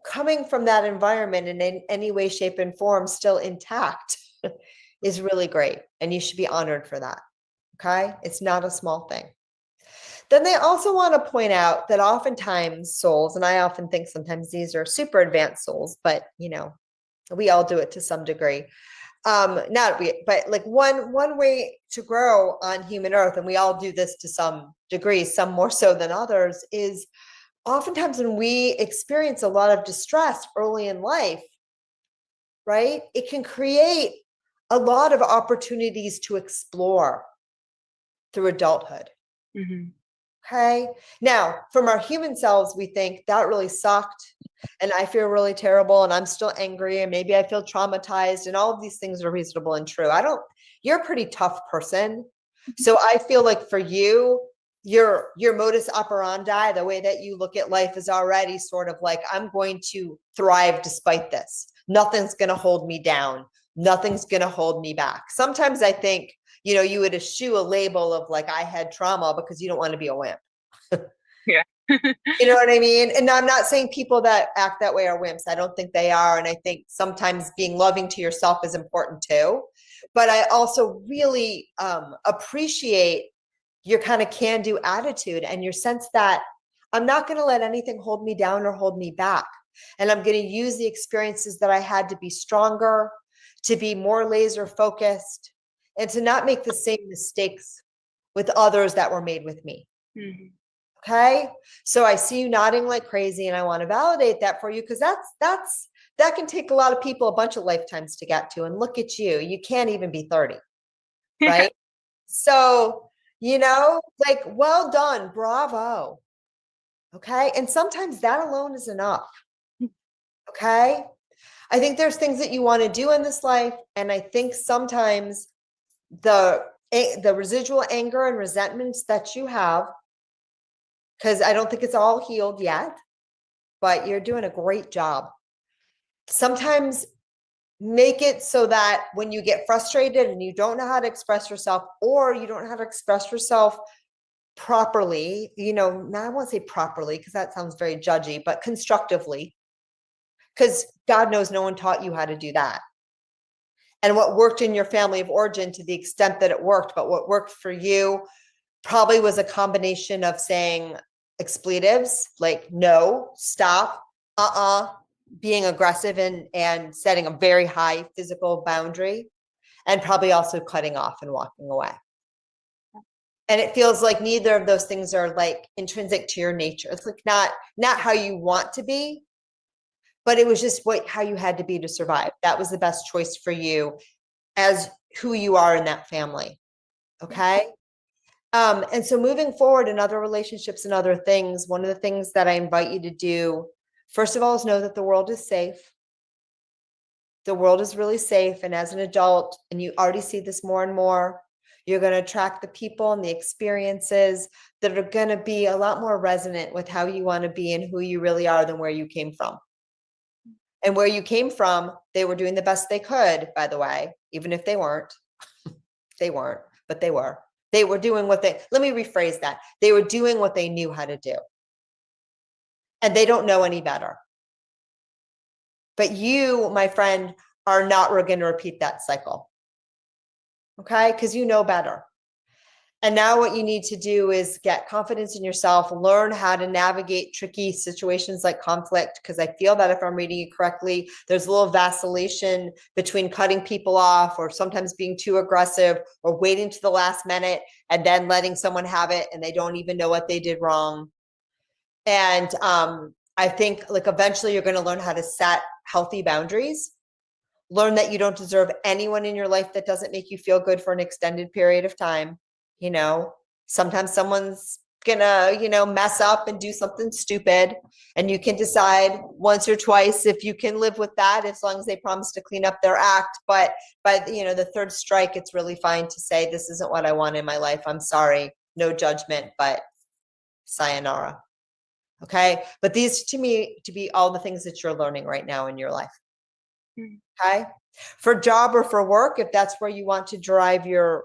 coming from that environment and in any way, shape, and form still intact is really great. And you should be honored for that. Okay. It's not a small thing. Then they also want to point out that oftentimes souls, and I often think sometimes these are super advanced souls, but we all do it to some degree. But like one way to grow on human earth, and we all do this to some degree, some more so than others, is oftentimes when we experience a lot of distress early in life, right, it can create a lot of opportunities to explore through adulthood.
Mm-hmm.
Okay. Now, from our human selves, we think that really sucked, and I feel really terrible, and I'm still angry, and maybe I feel traumatized, and all of these things are reasonable and true. You're a pretty tough person. So I feel like for you, your modus operandi, the way that you look at life, is already sort of like, I'm going to thrive despite this. Nothing's going to hold me down. Nothing's going to hold me back. Sometimes I think, you know, you would eschew a label of like, I had trauma because you don't want to be a wimp.
Yeah.
You know what I mean? And I'm not saying people that act that way are wimps. I don't think they are. And I think sometimes being loving to yourself is important too. But I also really appreciate your kind of can-do attitude and your sense that I'm not going to let anything hold me down or hold me back. And I'm going to use the experiences that I had to be stronger, to be more laser focused, and to not make the same mistakes with others that were made with me.
Mm-hmm.
Okay. So I see you nodding like crazy, and I want to validate that for you, because that can take a lot of people a bunch of lifetimes to get to. And look at you, you can't even be 30, right? So, you know, like, well done, bravo. Okay. And sometimes that alone is enough. Okay. I think there's things that you want to do in this life. And I think sometimes the residual anger and resentments that you have, because I don't think it's all healed yet, but you're doing a great job. Sometimes make it so that when you get frustrated and you don't know how to express yourself, or you don't know how to express yourself properly, you know, now I won't say properly because that sounds very judgy, but constructively, because God knows no one taught you how to do that. And what worked in your family of origin, to the extent that it worked, but what worked for you probably was a combination of saying expletives like no, stop, being aggressive and setting a very high physical boundary, and probably also cutting off and walking away. And it feels like neither of those things are like intrinsic to your nature. It's like not how you want to be, but it was just how you had to be to survive. That was the best choice for you as who you are in that family. Okay. And so moving forward in other relationships and other things, one of the things that I invite you to do, first of all, is know that the world is safe. The world is really safe. And as an adult, and you already see this more and more, you're going to attract the people and the experiences that are going to be a lot more resonant with how you want to be and who you really are than where you came from. And where you came from, they were doing the best they could, by the way, even if they weren't. They weren't, but they were. They were doing let me rephrase that. They were doing what they knew how to do. And they don't know any better. But you, my friend, are not going to repeat that cycle. Okay? Because you know better. And now what you need to do is get confidence in yourself, learn how to navigate tricky situations like conflict. Because I feel that if I'm reading it correctly, there's a little vacillation between cutting people off, or sometimes being too aggressive, or waiting to the last minute and then letting someone have it and they don't even know what they did wrong. And I think like eventually you're going to learn how to set healthy boundaries. Learn that you don't deserve anyone in your life that doesn't make you feel good for an extended period of time. You know, sometimes someone's gonna, you know, mess up and do something stupid, and you can decide once or twice if you can live with that, as long as they promise to clean up their act. But by, you know, the third strike, it's really fine to say, this isn't what I want in my life. I'm sorry. No judgment, but sayonara. Okay. But these to me to be all the things that you're learning right now in your life. Okay. For job or for work, if that's where you want to drive your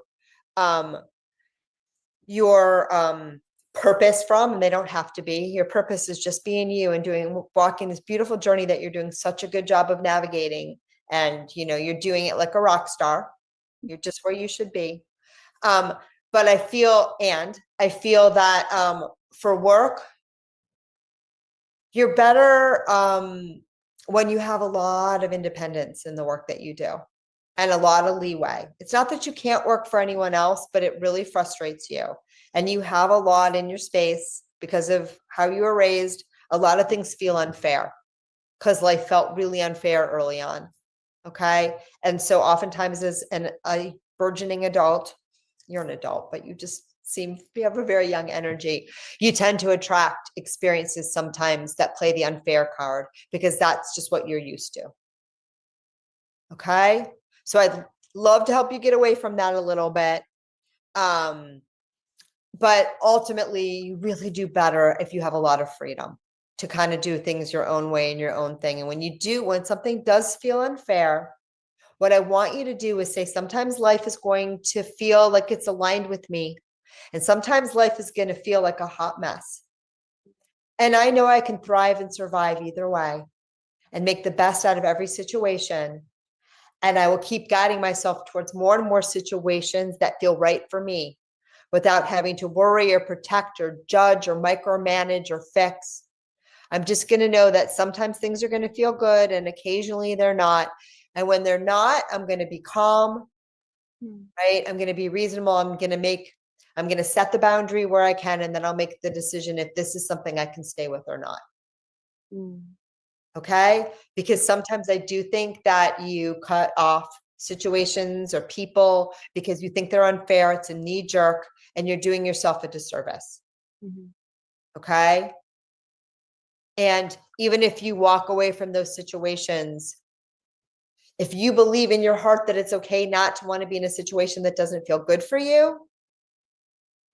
purpose from, and they don't have to be, your purpose is just being you and walking this beautiful journey that you're doing such a good job of navigating. And, you know, you're doing it like a rock star. You're just where you should be. But I feel that for work, you're better when you have a lot of independence in the work that you do and a lot of leeway. It's not that you can't work for anyone else, but it really frustrates you. And you have a lot in your space because of how you were raised. A lot of things feel unfair because life felt really unfair early on. Okay. And so oftentimes as a burgeoning adult, you're an adult, but you have a very young energy. You tend to attract experiences sometimes that play the unfair card because that's just what you're used to. Okay. So I'd love to help you get away from that a little bit. But ultimately, you really do better if you have a lot of freedom to kind of do things your own way and your own thing. And when something does feel unfair, What I want you to do is say, sometimes life is going to feel like it's aligned with me. And sometimes life is going to feel like a hot mess. And I know I can thrive and survive either way and make the best out of every situation. And I will keep guiding myself towards more and more situations that feel right for me without having to worry or protect or judge or micromanage or fix. I'm just going to know that sometimes things are going to feel good and occasionally they're not. And when they're not, I'm going to be calm, right? I'm going to be reasonable. I'm going to set the boundary where I can, and then I'll make the decision if this is something I can stay with or not. Okay? Because sometimes I do think that you cut off situations or people because you think they're unfair. It's a knee jerk and you're doing yourself a disservice. Okay? And even if you walk away from those situations, if you believe in your heart that it's okay not to want to be in a situation that doesn't feel good for you,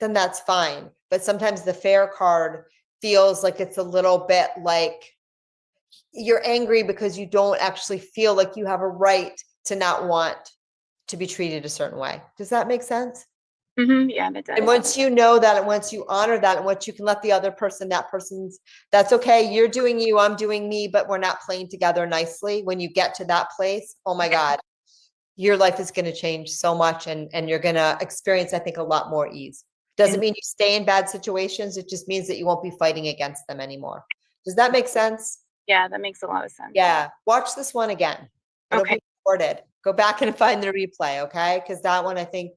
then that's fine. But sometimes the fair card feels like it's a little bit like you're angry because you don't actually feel like you have a right to not want to be treated a certain way. Does that make sense?
Yeah, that does.
And once you know that, and once you honor that, and once you can let the other person, that's okay. You're doing you, I'm doing me, but we're not playing together nicely. When you get to that place, oh my God, your life is going to change so much, and you're going to experience, I think, a lot more ease. Doesn't mean you stay in bad situations. It just means that you won't be fighting against them anymore. Does that make sense?
Yeah, that makes a lot of sense.
Yeah. Watch this one again. It'll be recorded. Go back and find the replay, okay? Because that one, I think,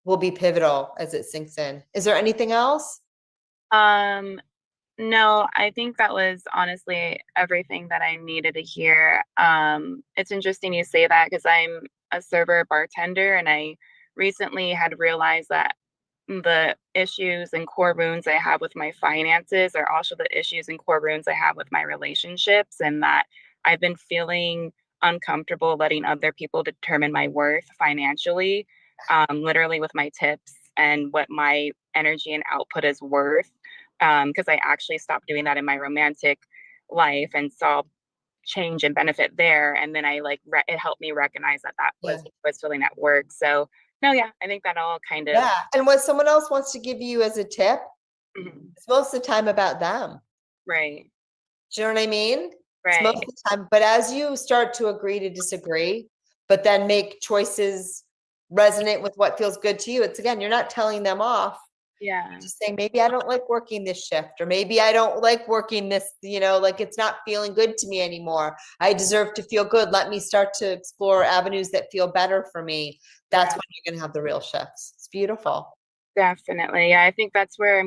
will be pivotal as it sinks in. Is there anything else?
No, I think that was honestly everything that I needed to hear. It's interesting you say that because I'm a server bartender, and I recently had realized that the issues and core wounds I have with my finances are also the issues and core wounds I have with my relationships, and that I've been feeling uncomfortable letting other people determine my worth financially, literally with my tips and what my energy and output is worth. Because I actually stopped doing that in my romantic life and saw change and benefit there. And then I it helped me recognize that was feeling at work. So no, yeah, I think that all kind of.
Yeah. And what someone else wants to give you as a tip, it's most of the time about them.
Right.
Do you know what I mean?
Right.
It's most of the time. But as you start to agree to disagree, but then make choices resonate with what feels good to you, it's again, you're not telling them off.
Yeah.
Just saying, maybe I don't like working this shift, or maybe I don't like working this, like it's not feeling good to me anymore. I deserve to feel good. Let me start to explore avenues that feel better for me. That's when you're going to have the real shifts. It's beautiful.
Definitely. Yeah. I think that's where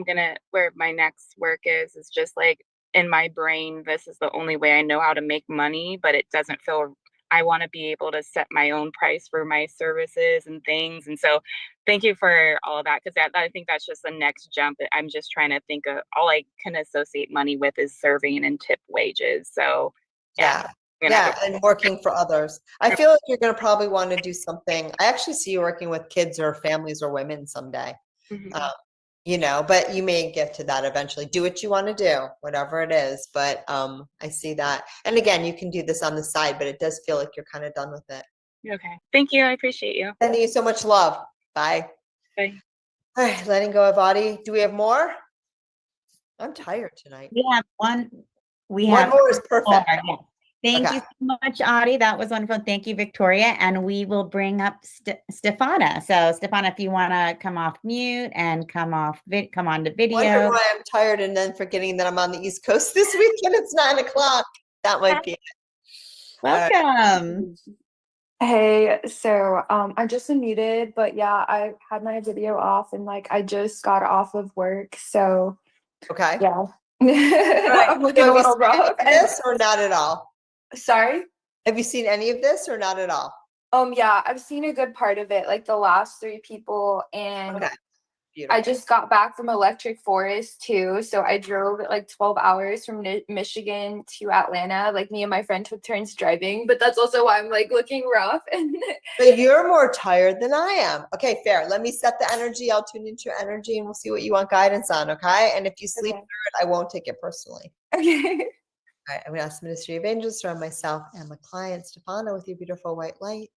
where my next work is just like in my brain, this is the only way I know how to make money, but it doesn't feel, I want to be able to set my own price for my services and things. And so thank you for all of that. Cause I think that's just the next jump. I'm just trying to think of all I can associate money with is serving and tip wages. So
yeah. And working for others. I feel like you're going to probably want to do something. I actually see you working with kids or families or women someday. But you may get to that eventually. Do what you want to do, whatever it is. But I see that. And again, you can do this on the side, but it does feel like you're kind of done with it.
Okay. Thank you. I appreciate you.
Sending you so much love. Bye.
Bye.
All right, letting go of Audi. Do we have more? I'm tired tonight.
We have one.
One more is perfect.
Yeah. Thank you so much, Audi. That was wonderful. Thank you, Victoria. And we will bring up Stefana. So, Stefana, if you want to come off mute and come on to video.
Wonder why I'm tired and then forgetting that I'm on the East Coast this week and it's 9 o'clock. That might be it.
Welcome.
Hey, so I just unmuted, but yeah, I had my video off and I just got off of work. So
okay.
Yeah.
Right.
I'm looking a little rough.
This or not at all?
Sorry?
Have you seen any of this or not at all?
Yeah, I've seen a good part of it, the last 3 people, and
okay. Beautiful.
I just got back from Electric Forest too. So I drove 12 hours from Michigan to Atlanta. Me and my friend took turns driving, but that's also why I'm looking rough.
But you're more tired than I am. Okay, fair. Let me set the energy. I'll tune into your energy and we'll see what you want guidance on. Okay. And if you sleep through it, I won't take it personally.
Okay.
All right, I'm going to ask the Ministry of Angels to surround myself and my client, Stefana, with your beautiful white light.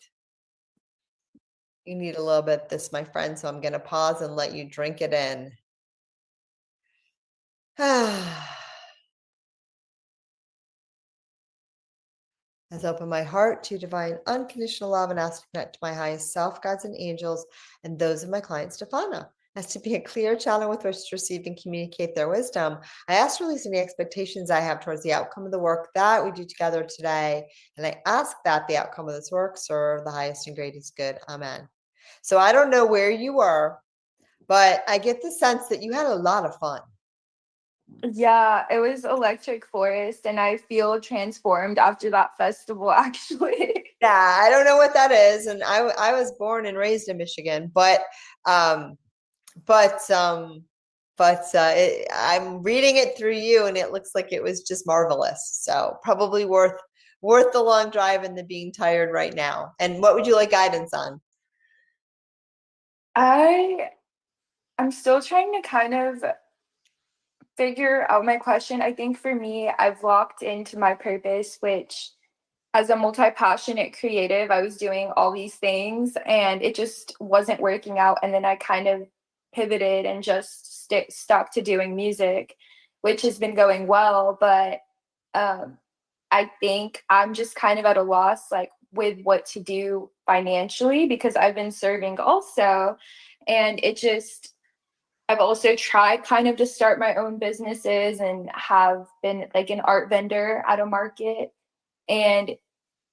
You need a little bit of this, my friend, so I'm going to pause and let you drink it in. As I open my heart to divine unconditional love and ask to connect to my highest self, guides and angels, and those of my client, Stefana. As to be a clear channel with which to receive and communicate their wisdom, I ask to release any expectations I have towards the outcome of the work that we do together today. And I ask that the outcome of this work serve the highest and greatest good. Amen. So I don't know where you were, but I get the sense that you had a lot of fun.
Yeah, it was Electric Forest, and I feel transformed after that festival, actually.
Yeah, I don't know what that is, and I was born and raised in Michigan, but I'm reading it through you, and it looks like it was just marvelous. So probably worth the long drive and the being tired right now. And what would you like guidance on?
I'm still trying to kind of figure out my question. I think for me, I've locked into my purpose, which as a multi-passionate creative, I was doing all these things and it just wasn't working out. And then I kind of pivoted and just stuck to doing music, which has been going well. But I think I'm just kind of at a loss, like with what to do financially, because I've been serving also. And I've also tried kind of to start my own businesses and have been like an art vendor at a market. And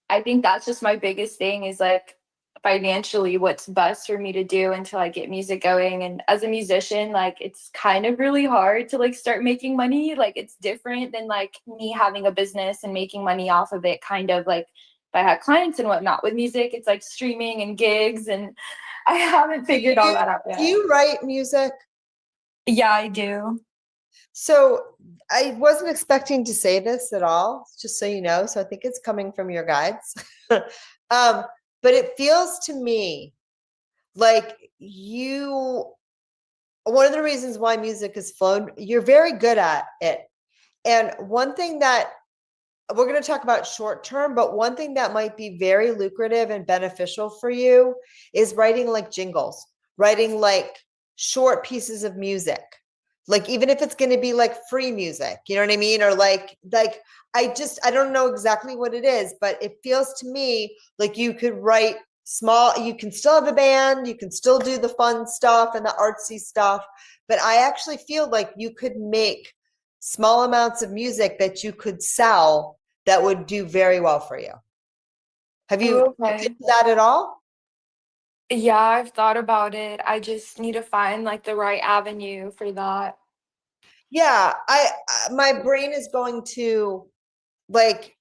I think that's just my biggest thing is like financially what's best for me to do until I get music going. And as a musician, like it's kind of really hard to like start making money. Like it's different than like me having a business and making money off of it, kind of like if I had clients and whatnot. With music, it's like streaming and gigs, and I haven't figured all that out yet.
Do you write music?
Yeah, I do.
So I wasn't expecting to say this at all, just so you know. So I think it's coming from your guides. But it feels to me like one of the reasons why music has flown, you're very good at it. And one thing that we're going to talk about short term, but one thing that might be very lucrative and beneficial for you is writing like jingles, writing like short pieces of music. Like, even if it's going to be like free music, you know what I mean? Or like, I don't know exactly what it is, but it feels to me like you could write small, you can still have a band, you can still do the fun stuff and the artsy stuff, but I actually feel like you could make small amounts of music that you could sell that would do very well for you. Have you looked into that at all?
Yeah, I've thought about it. I just need to find like the right avenue for that.
Yeah, my brain is going to like,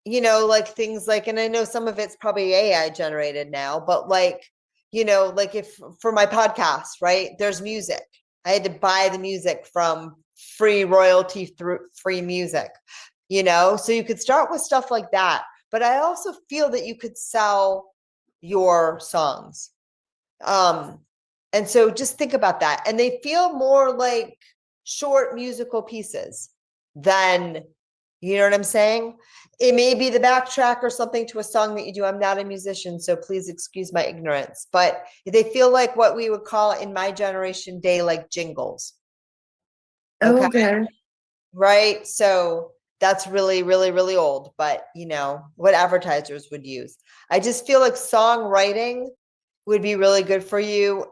like things like, and I know some of it's probably AI generated now, but like, like if for my podcast, right, there's music. I had to buy the music from free royalty through free music, so you could start with stuff like that. But I also feel that you could sell your songs. And so just think about that. And they feel more like short musical pieces than, you know what I'm saying? It may be the backtrack or something to a song that you do. I'm not a musician, so please excuse my ignorance. But they feel like what we would call in my generation day, like jingles. Okay. Right. So that's really, really, really old, but what advertisers would use. I just feel like songwriting would be really good for you.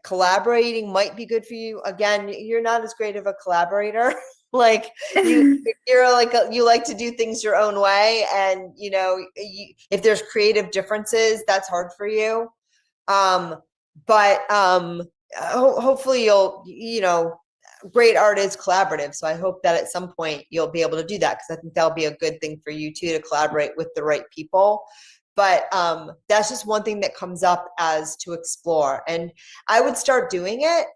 Collaborating might be good for you. Again, you're not as great of a collaborator. Like you're like, you like to do things your own way. And, if there's creative differences, that's hard for you. But hopefully great art is collaborative. So I hope that at some point you'll be able to do that, because I think that'll be a good thing for you too, to collaborate with the right people. But that's just one thing that comes up as to explore. And I would start doing it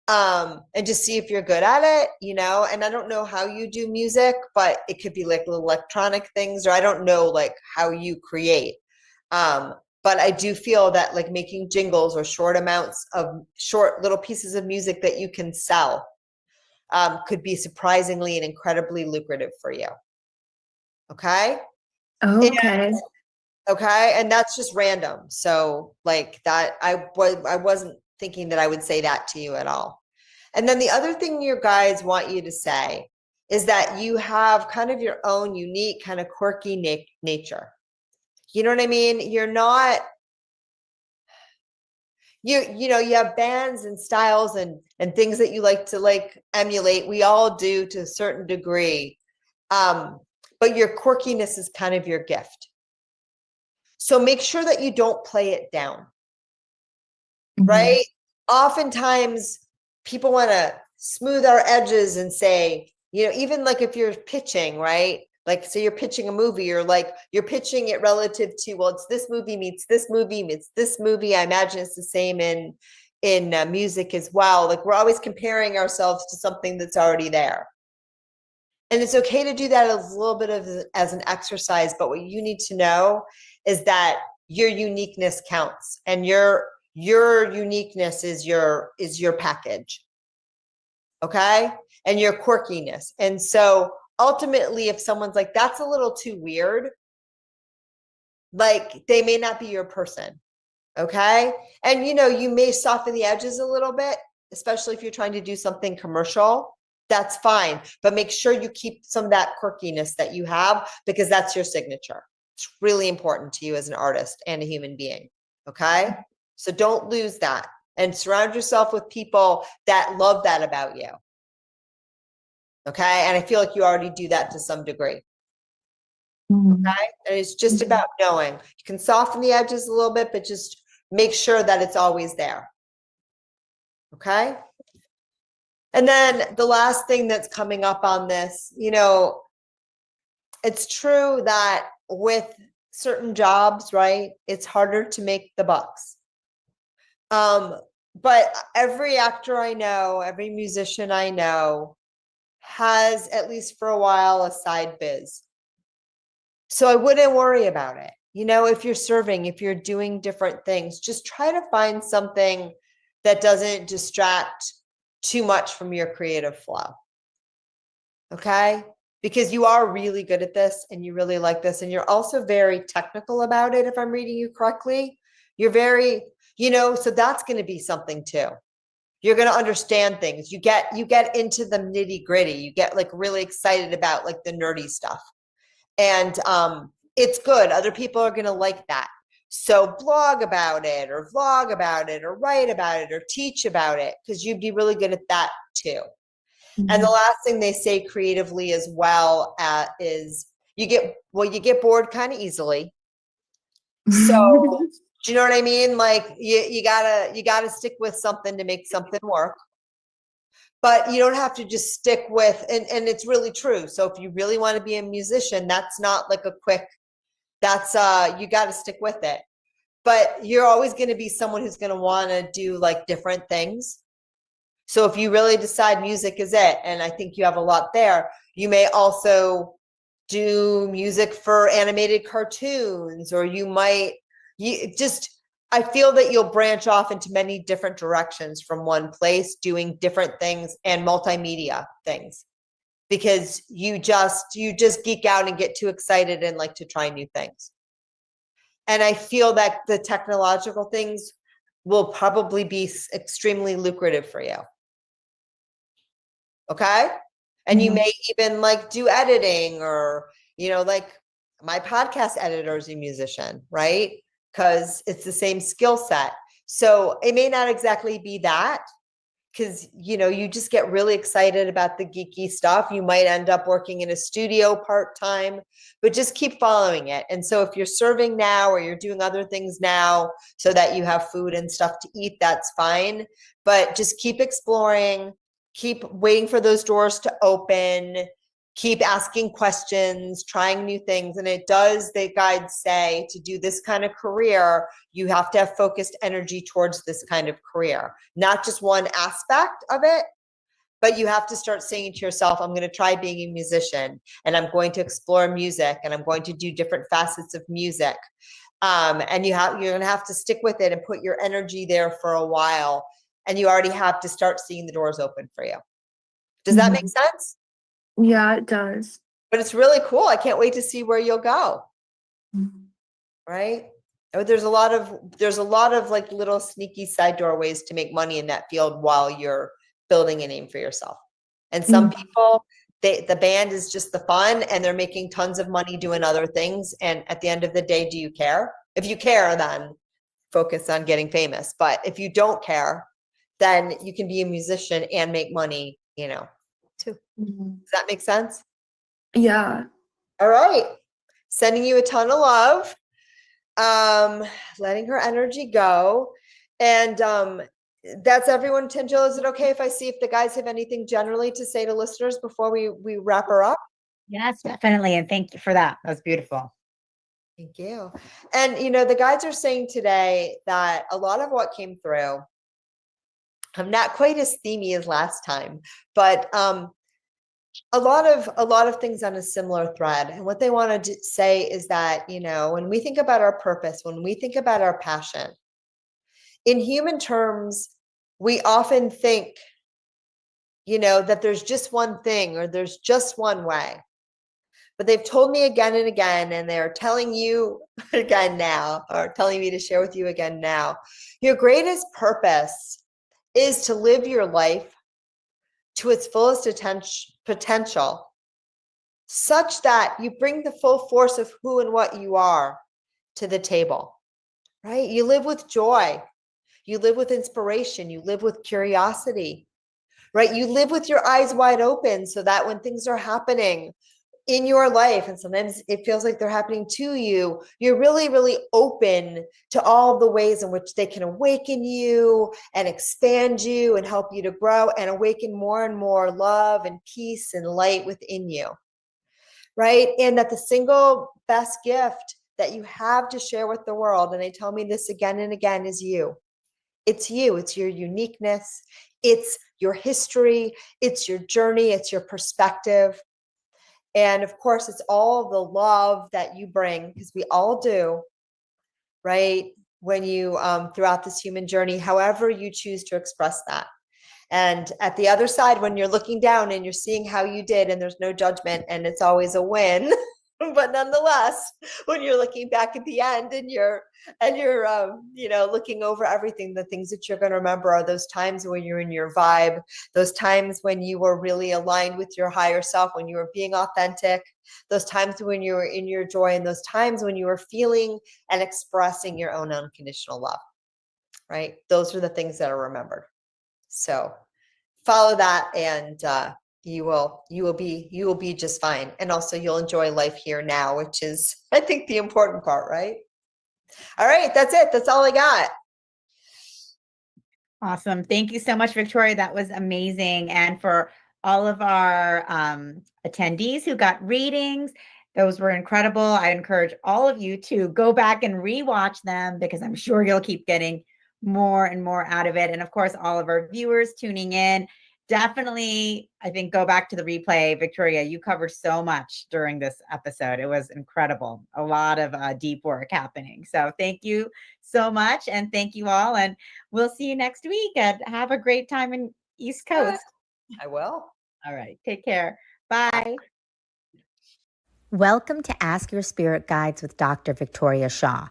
and just see if you're good at it, and I don't know how you do music, but it could be like little electronic things, or I don't know like how you create. But I do feel that like making jingles or short little pieces of music that you can sell could be surprisingly and incredibly lucrative for you. Okay.
Okay.
And that's just random. So like that, I wasn't thinking that I would say that to you at all. And then the other thing your guides want you to say is that you have kind of your own unique kind of quirky nature. You know what I mean? You're not, you know, you have bands and styles and things that you like to like emulate. We all do to a certain degree. But your quirkiness is kind of your gift. So make sure that you don't play it down. Right? Oftentimes people want to smooth our edges and say, you know, even like if you're pitching, right? Like, say you're pitching a movie, or like you're pitching it relative to, well, it's this movie meets this movie meets this movie. I imagine it's the same in music as well. Like, we're always comparing ourselves to something that's already there. And it's okay to do that as a little bit of as an exercise, but what you need to know is that your uniqueness counts, and your uniqueness is your package. Okay? And your quirkiness. And so ultimately, if someone's like, that's a little too weird, like, they may not be your person. Okay? And you know, you may soften the edges a little bit, especially if you're trying to do something commercial. That's fine, but make sure you keep some of that quirkiness that you have, because that's your signature. It's really important to you as an artist and a human being. Okay? So don't lose that, and surround yourself with people that love that about you. Okay? And I feel like you already do that to some degree. Okay? And it's just about knowing. You can soften the edges a little bit, but just make sure that it's always there. Okay? And then the last thing that's coming up on this, you know, it's true that with certain jobs, right, it's harder to make the bucks. But every actor I know, every musician I know has, at least for a while, a side biz. So I wouldn't worry about it. You know, if you're serving, if you're doing different things, just try to find something that doesn't distract too much from your creative flow. Okay? Because you are really good at this, and you really like this, and you're also very technical about it, if I'm reading you correctly. You're very, you know, so that's going to be something too. You're going to understand things. You get into the nitty gritty. You get like really excited about like the nerdy stuff. And it's good. Other people are going to like that. So blog about it, or vlog about it, or write about it, or teach about it, because you'd be really good at that too. And the last thing they say creatively as well is you get bored kind of easily. So do you know what I mean? Like you gotta stick with something to make something work. But you don't have to just stick with, and it's really true. So if you really want to be a musician, that's not like a quick, that's you got to stick with it. But you're always going to be someone who's going to want to do like different things. So if you really decide music is it, and I think you have a lot there, you may also do music for animated cartoons, or I feel that you'll branch off into many different directions from one place, doing different things and multimedia things, because you just geek out and get too excited and like to try new things. And I feel that the technological things will probably be extremely lucrative for you. Okay? And you may even like do editing, or, you know, like my podcast editor is a musician, right? Because it's the same skill set. So it may not exactly be that, because, you know, you just get really excited about the geeky stuff. You might end up working in a studio part-time, but just keep following it. And so if you're serving now, or you're doing other things now so that you have food and stuff to eat, that's fine. But just keep exploring, keep waiting for those doors to open, keep asking questions, trying new things. And it does, the guides say, to do this kind of career, you have to have focused energy towards this kind of career, not just one aspect of it, but you have to start saying to yourself, I'm going to try being a musician, and I'm going to explore music, and I'm going to do different facets of music. And you're going to have to stick with it and put your energy there for a while. And you already have to start seeing the doors open for you. Does that make sense?
Yeah, it does.
but it's really cool. I can't wait to see where you'll go. Right? There's a lot of like little sneaky side doorways to make money in that field while you're building a name for yourself. And some people, the band is just the fun, and they're making tons of money doing other things. And at the end of the day, do you care? If you care, then focus on getting famous. But if you don't care, then you can be a musician and make money, too. Does that make sense?
Yeah.
All right. Sending you a ton of love. Letting her energy go. And that's everyone. Jill, is it okay if I see if the guys have anything generally to say to listeners before we wrap her up?
Yes, definitely. And thank you for that. That was beautiful.
Thank you. And, the guides are saying today that a lot of what came through, I'm not quite as themey as last time, but a lot of things on a similar thread. And what they wanted to say is that, when we think about our purpose, when we think about our passion, in human terms, we often think, that there's just one thing or there's just one way. But they've told me again and again, and they're telling you again now, or telling me to share with you again now, your greatest purpose is to live your life to its fullest potential, such that you bring the full force of who and what you are to the table, right? You live with joy. You live with inspiration. You live with curiosity, right? You live with your eyes wide open so that when things are happening in your life, and sometimes it feels like they're happening to you, you're really, really open to all the ways in which they can awaken you and expand you and help you to grow and awaken more and more love and peace and light within you, right? And that the single best gift that you have to share with the world, and they tell me this again and again, is you. It's you. It's your uniqueness. It's your history. It's your journey. It's your perspective. And of course, it's all the love that you bring, because we all do, right? When you, throughout this human journey, however you choose to express that. And at the other side, when you're looking down and you're seeing how you did, and there's no judgment, and it's always a win. But nonetheless, when you're looking back at the end and you're looking over everything, the things that you're going to remember are those times when you're in your vibe, those times when you were really aligned with your higher self, when you were being authentic, those times when you were in your joy, and those times when you were feeling and expressing your own unconditional love, right? Those are the things that are remembered. So follow that, and you will be just fine. And also you'll enjoy life here now, which is, I think, the important part, right? All right, that's it. That's all I got.
Awesome. Thank you so much, Victoria. That was amazing. And for all of our attendees who got readings, those were incredible. I encourage all of you to go back and rewatch them, because I'm sure you'll keep getting more and more out of it. And of course, all of our viewers tuning in, definitely, I think, go back to the replay. Victoria, you covered so much during this episode. It was incredible. A lot of deep work happening. So thank you so much. And thank you all. And we'll see you next week. And have a great time in East Coast.
I will.
All right. Take care. Bye. Welcome to Ask Your Spirit Guides with Dr. Victoria Shaw,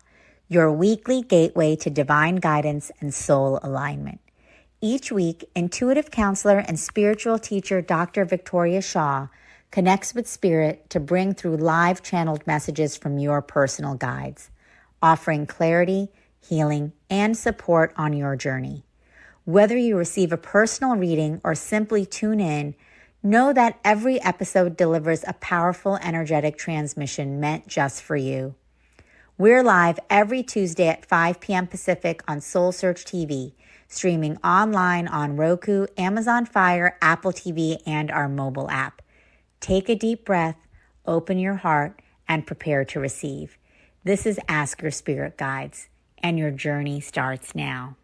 your weekly gateway to divine guidance and soul alignment. Each week, intuitive counselor and spiritual teacher Dr. Victoria Shaw connects with spirit to bring through live channeled messages from your personal guides, offering clarity, healing, and support on your journey. Whether you receive a personal reading or simply tune in, know that every episode delivers a powerful energetic transmission meant just for you. We're live every Tuesday at 5 p.m. Pacific on Soul Search TV, streaming online on Roku, Amazon Fire, Apple TV, and our mobile app. Take a deep breath, open your heart, and prepare to receive. This is Ask Your Spirit Guides, and your journey starts now.